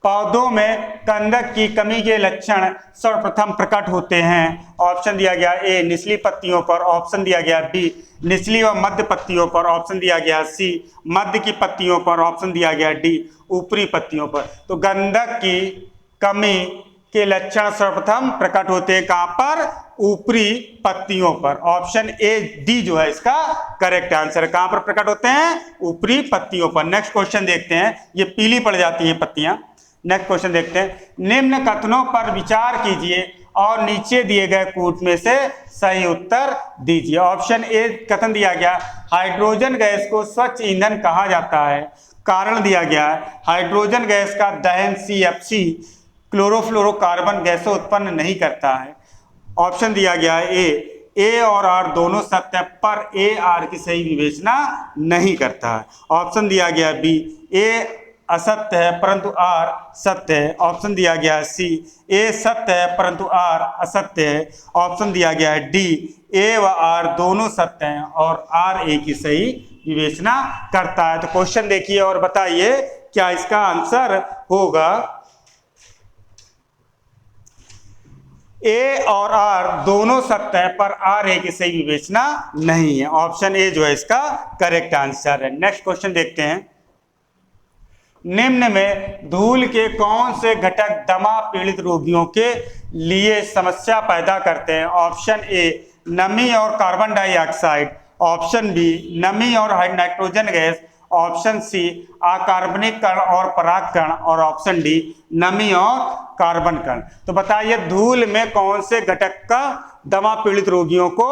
A: पौधों में कंदक की कमी के लक्षण सर्वप्रथम प्रकट होते हैं। ऑप्शन दिया गया ए निचली पत्तियों पर, ऑप्शन दिया गया बी निचली व मध्य पत्तियों पर, ऑप्शन दिया गया सी मध्य की पत्तियों पर, ऑप्शन दिया गया डी ऊपरी पत्तियों पर। तो गंधक की कमी के लक्षण सर्वप्रथम प्रकट होते हैं कहां पर? ऊपरी पत्तियों पर। ऑप्शन ए डी जो है इसका करेक्ट आंसर है। कहां पर प्रकट होते हैं? ऊपरी पत्तियों पर। नेक्स्ट क्वेश्चन देखते हैं। ये पीली पड़ जाती हैं पत्तियां। नेक्स्ट क्वेश्चन देखते हैं। निम्न कथनों पर विचार कीजिए और नीचे दिए गए कूट में से सही उत्तर दीजिए। ऑप्शन ए कथन दिया गया हाइड्रोजन गैस को स्वच्छ ईंधन कहा जाता है। कारण दिया गया है हाइड्रोजन गैस का दहन CFC क्लोरोफ्लोरोकार्बन गैसों उत्पन्न नहीं करता है। ऑप्शन दिया गया है ए और आर दोनों सत्य पर ए आर की सही विवेचना नहीं करता है। ऑप्शन दिया गया बी ए असत्य है परंतु आर सत्य है। ऑप्शन दिया गया है सी ए सत्य है परंतु आर असत्य है। ऑप्शन दिया गया है डी ए व आर दोनों सत्य हैं और आर ए की सही विवेचना करता है। तो क्वेश्चन देखिए और बताइए क्या इसका आंसर होगा। ए और आर दोनों सत्य है पर आर ए की सही विवेचना नहीं है। ऑप्शन ए जो है इसका करेक्ट आंसर है। नेक्स्ट क्वेश्चन देखते हैं। निम्न में धूल के कौन से घटक दमा पीड़ित रोगियों के लिए समस्या पैदा करते हैं। ऑप्शन ए नमी और कार्बन डाइऑक्साइड, ऑप्शन बी नमी और नाइट्रोजन गैस, ऑप्शन सी अकार्बनिक कण और पराग कण और ऑप्शन डी नमी और कार्बन कण। तो बताइए धूल में कौन से घटक का दमा पीड़ित रोगियों को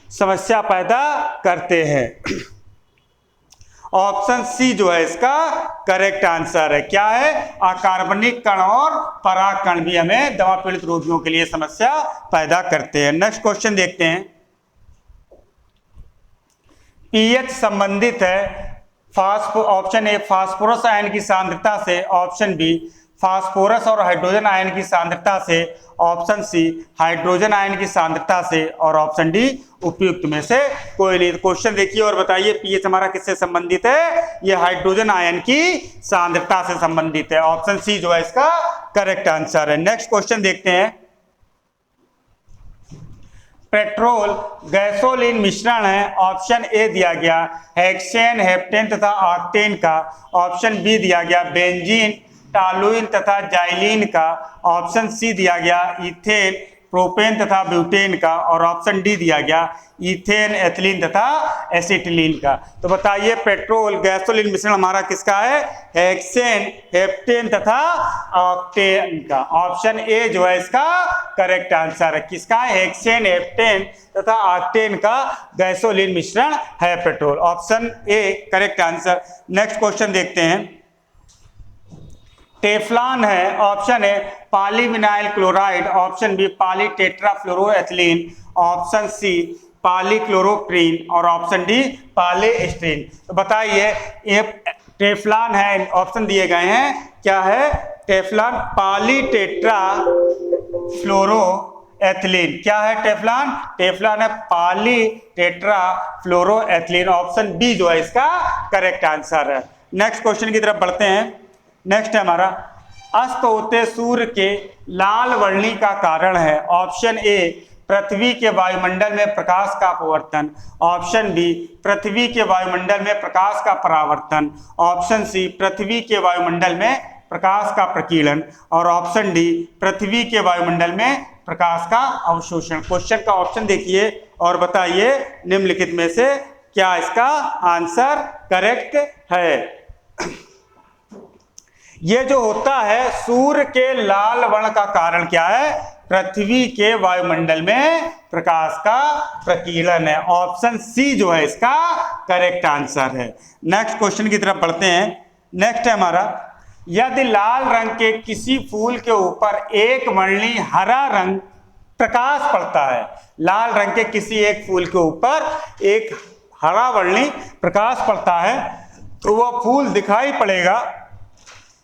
A: समस्या पैदा करते हैं। ऑप्शन सी जो है इसका करेक्ट आंसर है। क्या है? अकार्बनिक कण और पराग कण भी हमें दमा पीड़ित रोगियों के लिए समस्या पैदा करते हैं। नेक्स्ट क्वेश्चन देखते हैं। पीएच संबंधित है ऑप्शन ए फास्फोरस आयन की सांद्रता से, ऑप्शन बी फास्फोरस और हाइड्रोजन आयन की सांद्रता से, ऑप्शन सी हाइड्रोजन आयन की सांद्रता से और ऑप्शन डी उपयुक्त में से कोई नहीं। क्वेश्चन देखिए और बताइए पीएच हमारा किससे संबंधित है? ये हाइड्रोजन आयन की सांद्रता से संबंधित है। ऑप्शन सी जो है इसका करेक्ट आंसर है। नेक्स्ट क्वेश्चन देखते हैं। पेट्रोल गैसोलीन मिश्रण है। ऑप्शन ए दिया गया हेक्सेन, हेप्टेन तथा ऑक्टेन का, ऑप्शन बी दिया गया बेंजीन, टॉलुइन तथा जाइलिन का, ऑप्शन सी दिया गया इथेन, प्रोपेन तथा ब्यूटेन का, और ऑप्शन डी दिया गया इथेन, एथिलीन तथा एसिटिलीन का। तो बताइए पेट्रोल गैसोलीन मिश्रण हमारा किसका है? हेक्सेन, हेप्टेन तथा ऑक्टेन का। ऑप्शन ए जो है इसका करेक्ट आंसर है। किसका है? हेक्सेन, हेप्टेन तथा ऑक्टेन का गैसोलीन मिश्रण है petrol. Option A correct answer. Next question देखते हैं। टेफ्लॉन है, option A polyvinyl chloride, option B polytetrafluoroethylene, option C polychloroprene और ऑप्शन डी पॉलीस्टीरीन। तो बताइए ये टेफ्लॉन है, ऑप्शन दिए गए हैं, क्या है? Teflon polytetrafluoroethylene. क्या है टेफ्लॉन? टेफ्लॉन है पॉलीटेट्राफ्लोरोएथिलीन। ऑप्शन बी जो है इसका करेक्ट आंसर है। नेक्स्ट क्वेश्चन की तरफ बढ़ते हैं। नेक्स्ट है हमारा अस्त होते सूर्य के लाल वर्णी का कारण है। ऑप्शन ए पृथ्वी के वायुमंडल में प्रकाश का अपवर्तन, ऑप्शन बी पृथ्वी के वायुमंडल में प्रकाश का परावर्तन, ऑप्शन सी पृथ्वी के वायुमंडल में प्रकाश का प्रकीर्णन और ऑप्शन डी पृथ्वी के वायुमंडल में प्रकाश का अवशोषण। क्वेश्चन का ऑप्शन देखिए और बताइए निम्नलिखित में से क्या इसका आंसर करेक्ट है। ये जो होता है सूर्य के लाल वर्ण का कारण क्या है? पृथ्वी के वायुमंडल में प्रकाश का प्रकीर्णन है। ऑप्शन सी जो है इसका करेक्ट आंसर है। नेक्स्ट क्वेश्चन की तरफ बढ़ते हैं। नेक्स्ट है हमारा यदि लाल रंग के किसी फूल के ऊपर एक वर्णी हरा रंग प्रकाश पड़ता है, लाल रंग के किसी एक फूल के ऊपर एक हरा वर्णी प्रकाश पड़ता है तो वह फूल दिखाई पड़ेगा।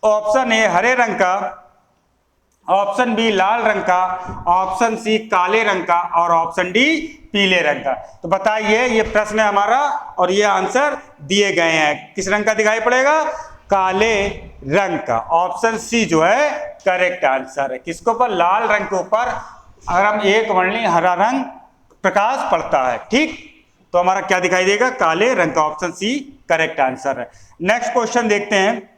A: ऑप्शन ए हरे रंग का, ऑप्शन बी लाल रंग का, ऑप्शन सी काले रंग का और ऑप्शन डी पीले रंग का। तो बताइए ये प्रश्न है हमारा और ये आंसर दिए गए हैं। किस रंग का दिखाई पड़ेगा? काले रंग का। ऑप्शन सी जो है करेक्ट आंसर है। किसके ऊपर? लाल रंग के ऊपर अगर हम एक वर्णी हरा रंग प्रकाश पड़ता है, ठीक, तो हमारा क्या दिखाई देगा? काले रंग का। ऑप्शन सी करेक्ट आंसर है। नेक्स्ट क्वेश्चन देखते हैं।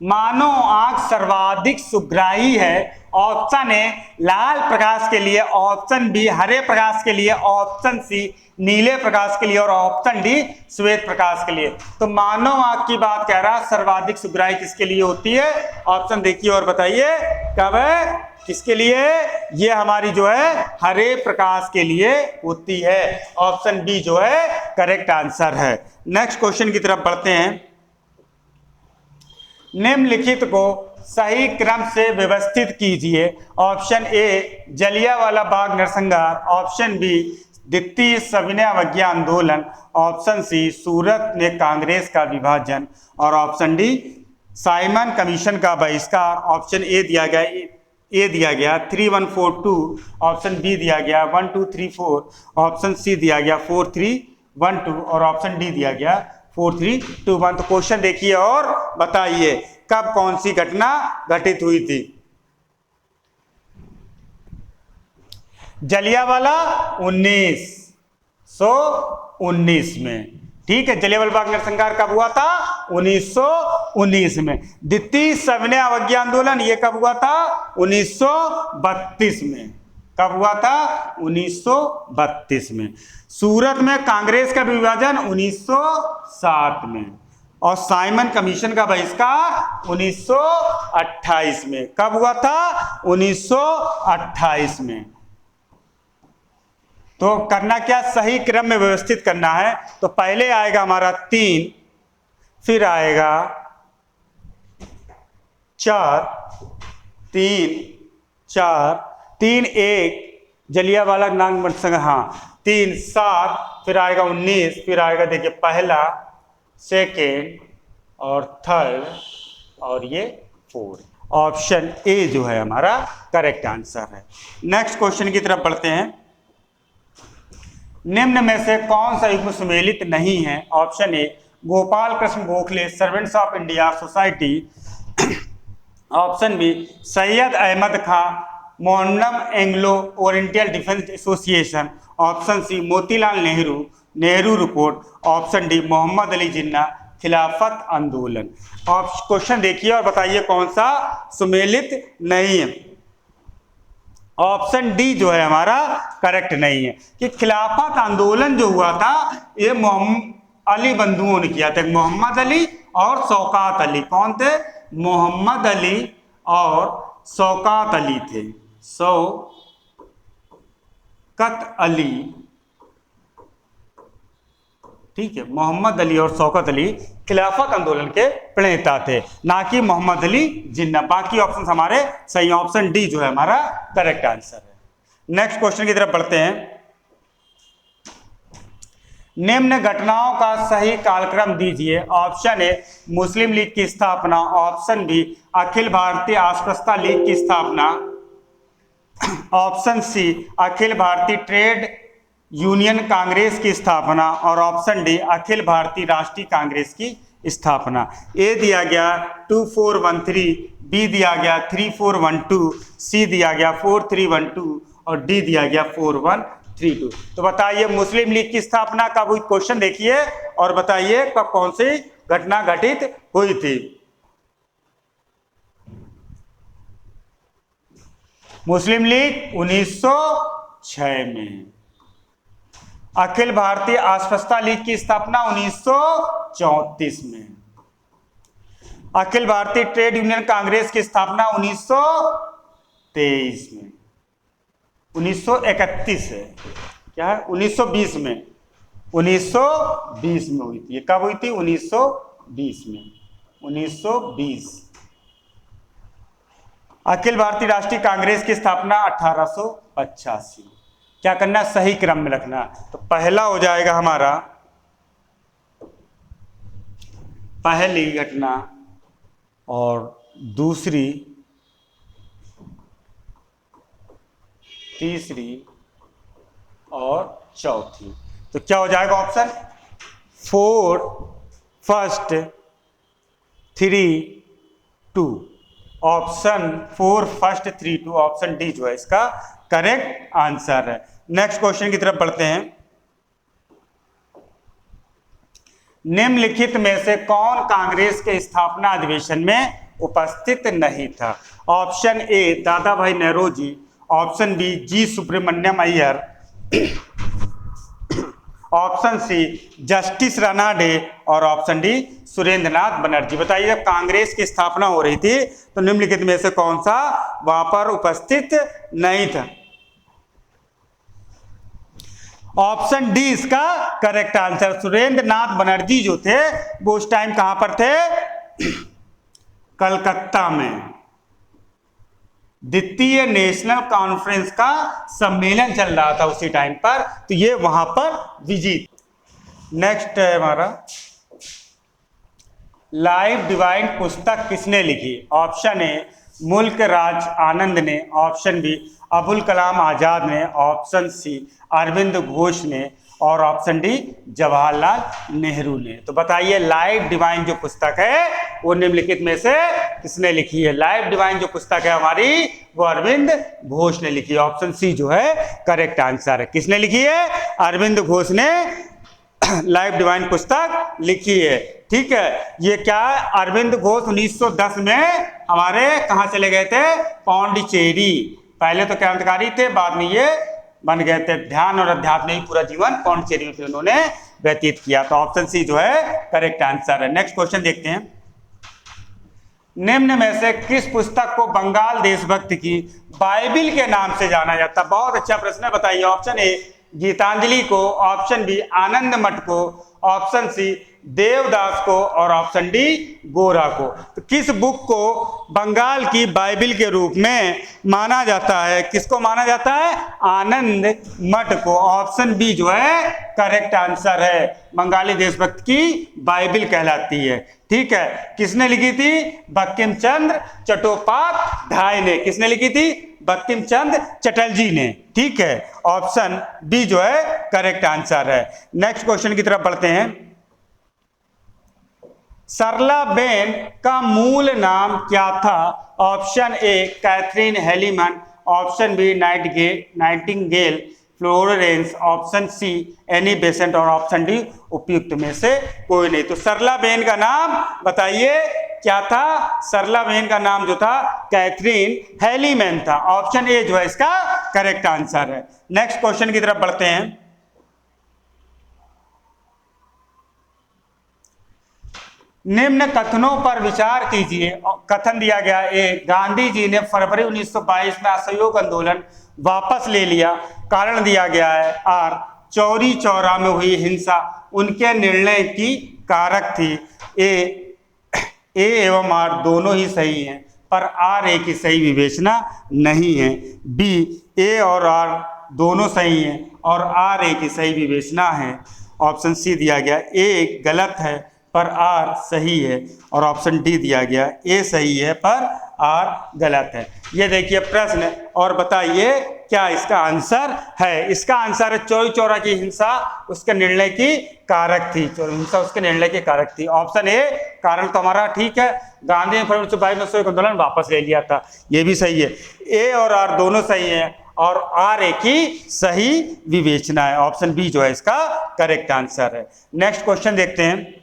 A: मानव आंख सर्वाधिक सुग्राही है। ऑप्शन ए लाल प्रकाश के लिए, ऑप्शन बी हरे प्रकाश के लिए, ऑप्शन सी नीले प्रकाश के लिए और ऑप्शन डी श्वेत प्रकाश के लिए। तो मानव आंख की बात कह रहा है, सर्वाधिक सुग्राही किसके लिए होती है? ऑप्शन देखिए और बताइए कब है, किसके लिए? ये हमारी जो है हरे प्रकाश के लिए होती है। ऑप्शन बी जो है करेक्ट आंसर है। नेक्स्ट क्वेश्चन की तरफ बढ़ते हैं। निम्नलिखित को सही क्रम से व्यवस्थित कीजिए। ऑप्शन ए जलियांवाला बाग नरसंहार, ऑप्शन बी द्वितीय सविनय अवज्ञा आंदोलन, ऑप्शन सी सूरत में कांग्रेस का विभाजन और ऑप्शन डी साइमन कमीशन का बहिष्कार। ऑप्शन ए दिया गया 3142, ऑप्शन बी दिया गया 1234, ऑप्शन सी दिया गया 4312 और ऑप्शन डी दिया गया 4321। तो क्वेश्चन देखिए और बताइए कब कौन सी घटना घटित हुई थी? जलियांवाला 1919 में, ठीक है। जलियांवाला बाग नरसंहार कब हुआ था? 1919 में। द्वितीय सविनय अवज्ञा आंदोलन ये कब हुआ था? 1932 में। कब हुआ था? 1932 में। सूरत में कांग्रेस का विभाजन 1907 में और साइमन कमीशन का बहिष्कार 1928 में। कब हुआ था? 1928 में। तो करना क्या? सही क्रम में व्यवस्थित करना है। तो पहले आएगा हमारा 3, फिर आएगा 4, 3 1 जलियांवाला बाग नरसंहार, हाँ 3 7, फिर आएगा 19, फिर आएगा देखिए पहला, सेकेंड और थर्ड और ये 4। ऑप्शन ए जो है हमारा करेक्ट आंसर है। नेक्स्ट क्वेश्चन की तरफ बढ़ते हैं। निम्न में से कौन सा युग्म सुमेलित नहीं है? Option A Gopal Krishna Gokhale Servants of India Society, option B Syed Ahmed Khan मोहन्नम Anglo Oriental Defence Association, option C Motilal Nehru report, option D Mohammad Ali Jinnah Khilafat आंदोलन। क्वेश्चन देखिए और बताइए कौन सा सुमेलित नहीं है। ऑप्शन डी जो है हमारा करेक्ट नहीं है कि खिलाफत आंदोलन जो हुआ था ये मोहम्मद अली बंधुओं ने किया था। मोहम्मद अली और शौकत अली कौन थे? मोहम्मद अली और शौकत अली थे। शौकत अली, ठीक है, मोहम्मद अली और शौकत अली खिलाफत आंदोलन के प्रणेता थे, ना कि मोहम्मद अली जिन्ना। बाकी ऑप्शन हमारे सही, ऑप्शन डी जो है हमारा करेक्ट आंसर है। नेक्स्ट क्वेश्चन की तरफ बढ़ते हैं। निम्न घटनाओं का सही कालक्रम दीजिए। ऑप्शन ए मुस्लिम लीग की स्थापना, ऑप्शन बी अखिल भारतीय अस्पृश्यता लीग की स्थापना, option C Akhil Bharatiya trade union Congress की स्थापना और ऑप्शन डी अखिल भारतीय राष्ट्रीय कांग्रेस की स्थापना। ए दिया गया 2413, बी दिया गया 3412, सी दिया गया 4312 और डी दिया गया 4132। तो बताइए मुस्लिम लीग की स्थापना कब हुई? क्वेश्चन देखिए और बताइए कब कौन सी घटना घटित हुई थी। मुस्लिम लीग 1906 में। अखिल भारतीय अस्पृश्यता लीग की स्थापना 1934 में। अखिल भारतीय ट्रेड यूनियन कांग्रेस की स्थापना 1923 में। 1931 है क्या है? 1920 में। 1920 में हुई थी। ये कब हुई थी? 1920 में। 1920। अखिल भारतीय राष्ट्रीय कांग्रेस की स्थापना 1885। क्या करना? सही क्रम में रखना। तो पहला हो जाएगा हमारा पहली घटना और दूसरी, तीसरी और चौथी। तो क्या हो जाएगा? Option 4 first 3 2। Option 4 first 3 2 option D जो है इसका करेक्ट आंसर है। नेक्स्ट क्वेश्चन की तरफ बढ़ते हैं। निम्नलिखित में से कौन कांग्रेस के स्थापना अधिवेशन में उपस्थित नहीं था? Option A Dadabhai Naoroji, option B G Subramania Iyer, option C Justice Ranade और option D Surendranath Banerjee. बताइए जब कांग्रेस की स्थापना हो रही थी तो निम्नलिखित में से कौन सा वहां पर उपस्थित नहीं था? ऑप्शन डी इसका करेक्ट आंसर। सुरेंद्र नाथ बनर्जी जो थे वो उस टाइम कहां पर थे? कलकत्ता में द्वितीय नेशनल कॉन्फ्रेंस का सम्मेलन चल रहा था उसी टाइम पर, तो ये वहां पर विजिट। नेक्स्ट है हमारा लाइफ डिवाइन पुस्तक किसने लिखी? ऑप्शन ए मुल्क राज आनंद ने, ऑप्शन बी अबुल कलाम आजाद ने, ऑप्शन सी अरविंद घोष ने और ऑप्शन डी जवाहरलाल नेहरू ने। तो बताइए लाइफ डिवाइन जो पुस्तक है वो निम्नलिखित में से किसने लिखी है? लाइफ डिवाइन जो पुस्तक है हमारी वो अरविंद घोष ने लिखी है। ऑप्शन सी जो है करेक्ट आंसर है। किसने लिखी है? अरविंद घोष ने लाइफ डिवाइन पुस्तक लिखी है। ठीक है, ये क्या है? अरविंद घोष 1910 में हमारे कहां चले गए थे? पौंडीचेरी। पहले तो क्रांतिकारी थे, बाद में ये बन गए थे ध्यान और अध्यात्म में पूरा जीवन पौंडीचेरी में उन्होंने व्यतीत किया। तो ऑप्शन सी जो है करेक्ट आंसर है। नेक्स्ट क्वेश्चन देखते हैं। निम्न में से किस पुस्तक को बंगाल देशभक्ति की बाइबिल के नाम से जाना जाता? बहुत अच्छा प्रश्न है। बताइए ऑप्शन ए गीतांजलि को, ऑप्शन बी आनंद मठ को, ऑप्शन सी देवदास को और ऑप्शन डी गोरा को। तो किस बुक को बंगाल की बाइबिल के रूप में माना जाता है? किसको माना जाता है? आनंद मठ को। ऑप्शन बी जो है करेक्ट आंसर है। बंगाली देशभक्त की बाइबिल कहलाती है। ठीक है, किसने लिखी थी? बंकिम चंद्र चट्टोपाध्याय ने। किसने लिखी थी? बंकिम चंद्र चटर्जी ने। ठीक है, ऑप्शन बी जो है करेक्ट आंसर है। नेक्स्ट क्वेश्चन की तरफ बढ़ते हैं। सरलाबेन का मूल नाम क्या था? Option A Catherine Heilemann, option B Nightingale Florence, option C Annie Besant और ऑप्शन डी उपयुक्त में से कोई नहीं। तो सरलाबेन का नाम बताइए क्या था, सरला बहन का नाम जो था कैथरीन हेलीमैन था। ऑप्शन ए जो है इसका करेक्ट आंसर है। नेक्स्ट क्वेश्चन की तरफ बढ़ते हैं। निम्न कथनों पर विचार कीजिए। कथन दिया गया ए, गांधी जी ने फरवरी 1922 में असहयोग आंदोलन वापस ले लिया। कारण दिया गया है आर, चौरी चौरा में हुई हिंसा उनके निर्णय की कारक थी। ए एवं आर दोनों ही सही हैं, पर आर ए की सही विवेचना नहीं है। बी, ए और आर दोनों सही हैं और आर ए की सही विवेचना है। ऑप्शन सी दिया गया ए गलत है पर आर सही है, और ऑप्शन डी दिया गया ए सही है पर आर गलत है। ये देखिए प्रश्न, और बताइए क्या इसका आंसर है। इसका आंसर है चौरी चौरा की हिंसा उसके निर्णय की कारक थी। हिंसा उसके निर्णय की कारक थी। ऑप्शन ए कारण तो हमारा ठीक है, गांधी ने फरवरी 1922 में आंदोलन वापस ले लिया था, ये भी सही है। ए और आर दोनों सही है और आर ए की सही विवेचना है। ऑप्शन बी जो है इसका करेक्ट आंसर है। नेक्स्ट क्वेश्चन देखते हैं।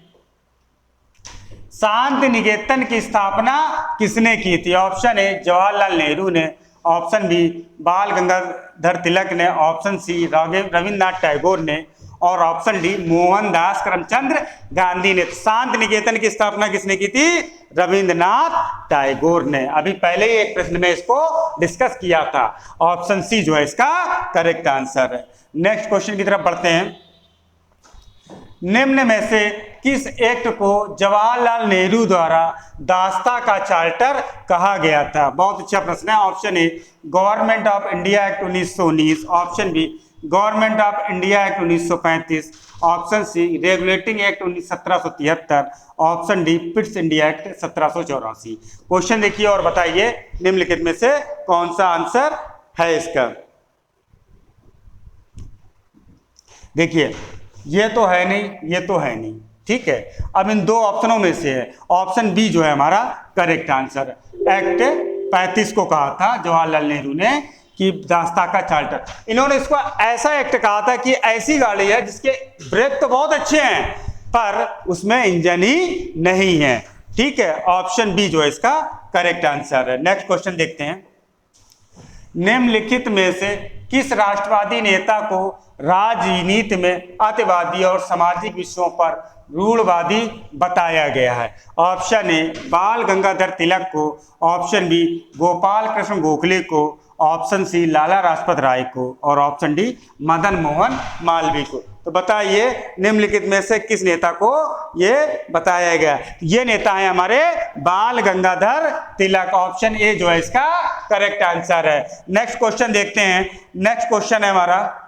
A: शांति निकेतन की स्थापना किसने की थी। ऑप्शन ए जवाहरलाल नेहरू ने, ऑप्शन बी बाल गंगाधर तिलक ने, ऑप्शन सी रविन्द्रनाथ टैगोर ने, और ऑप्शन डी मोहनदास करमचंद गांधी ने। शांति निकेतन की स्थापना किसने की थी, रविन्द्रनाथ टैगोर ने। अभी पहले ही एक प्रश्न में इसको डिस्कस किया था। ऑप्शन सी जो है इसका करेक्ट आंसर है। नेक्स्ट क्वेश्चन की तरफ बढ़ते हैं। निम्न में से किस एक्ट को जवाहरलाल नेहरू द्वारा दास्ता का चार्टर कहा गया था। बहुत अच्छा प्रश्न है। Option A government of India act 1919, option B government of India act 1935, option C regulating act 1773, option D Pitt's India act 1784। Question देखिए और बताइए निम्नलिखित में से कौन सा आंसर है इसका। देखिए ये तो है नहीं, ये तो है नहीं, ठीक है। अब इन दो ऑप्शनों में से है, ऑप्शन बी जो है हमारा करेक्ट आंसर है। एक्ट 35 को कहा था जवाहरलाल नेहरू ने कि दास्ता का चार्टर। इन्होंने इसको ऐसा एक्ट कहा था कि ऐसी गाड़ी है जिसके ब्रेक तो बहुत अच्छे हैं पर उसमें इंजन ही नहीं है, ठीक है। ऑप्शन बी जो है इसका करेक्ट आंसर है। नेक्स्ट क्वेश्चन देखते हैं। निम्नलिखित में से किस राष्ट्रवादी नेता को राजनीति में अतिवादी और सामाजिक विषयों पर रूढ़वादी बताया गया है। ऑप्शन ए बाल गंगाधर तिलक को, ऑप्शन बी गोपाल कृष्ण गोखले को, ऑप्शन सी लाला लाजपत राय को, और ऑप्शन डी मदन मोहन मालवीय को। तो बताइए निम्नलिखित में से किस नेता को ये बताया गया। ये नेता है हमारे बाल गंगाधर तिलक। ऑप्शन ए जो है इसका करेक्ट आंसर है। नेक्स्ट क्वेश्चन देखते हैं। नेक्स्ट क्वेश्चन है हमारा,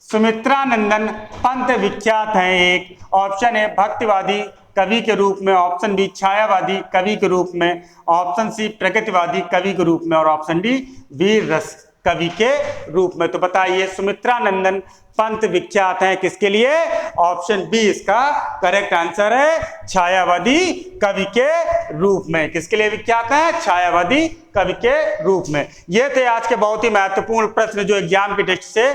A: सुमित्रानंदन पंत विख्यात हैं एक, ऑप्शन ए भक्तिवादी कवि के रूप में, ऑप्शन बी छायावादी कवि के रूप में, ऑप्शन सी प्रगतिवादी कवि के रूप में, और ऑप्शन डी वीर रस कवि के रूप में। तो बताइए सुमित्रानंदन पंत विख्यात हैं किसके लिए। ऑप्शन बी इसका करेक्ट आंसर है, छायावादी कवि के रूप में। किसके लिए विख्यात हैं, छायावादी कवि के रूप में। ये थे आज के बहुत ही महत्वपूर्ण प्रश्न जो एग्जाम के टेस्ट से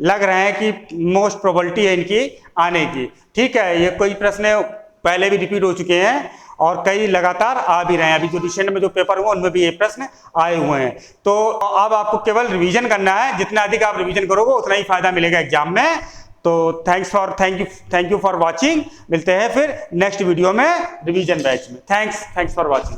A: लग रहे हैं कि मोस्ट प्रोबेबिलिटी है इनकी आने की, ठीक है। ये कोई प्रश्न पहले भी रिपीट हो चुके हैं और कई लगातार आ भी रहे हैं। अभी जो रिसेंट में जो पेपर हुआ उनमें भी ये प्रश्न आए हुए हैं। तो अब आपको केवल रिवीजन करना है, जितना अधिक आप रिवीजन करोगे उतना ही फायदा मिलेगा एग्जाम में। तो थैंक यू फॉर वॉचिंग। मिलते हैं फिर नेक्स्ट वीडियो में रिवीजन बैच में। Thanks for watching.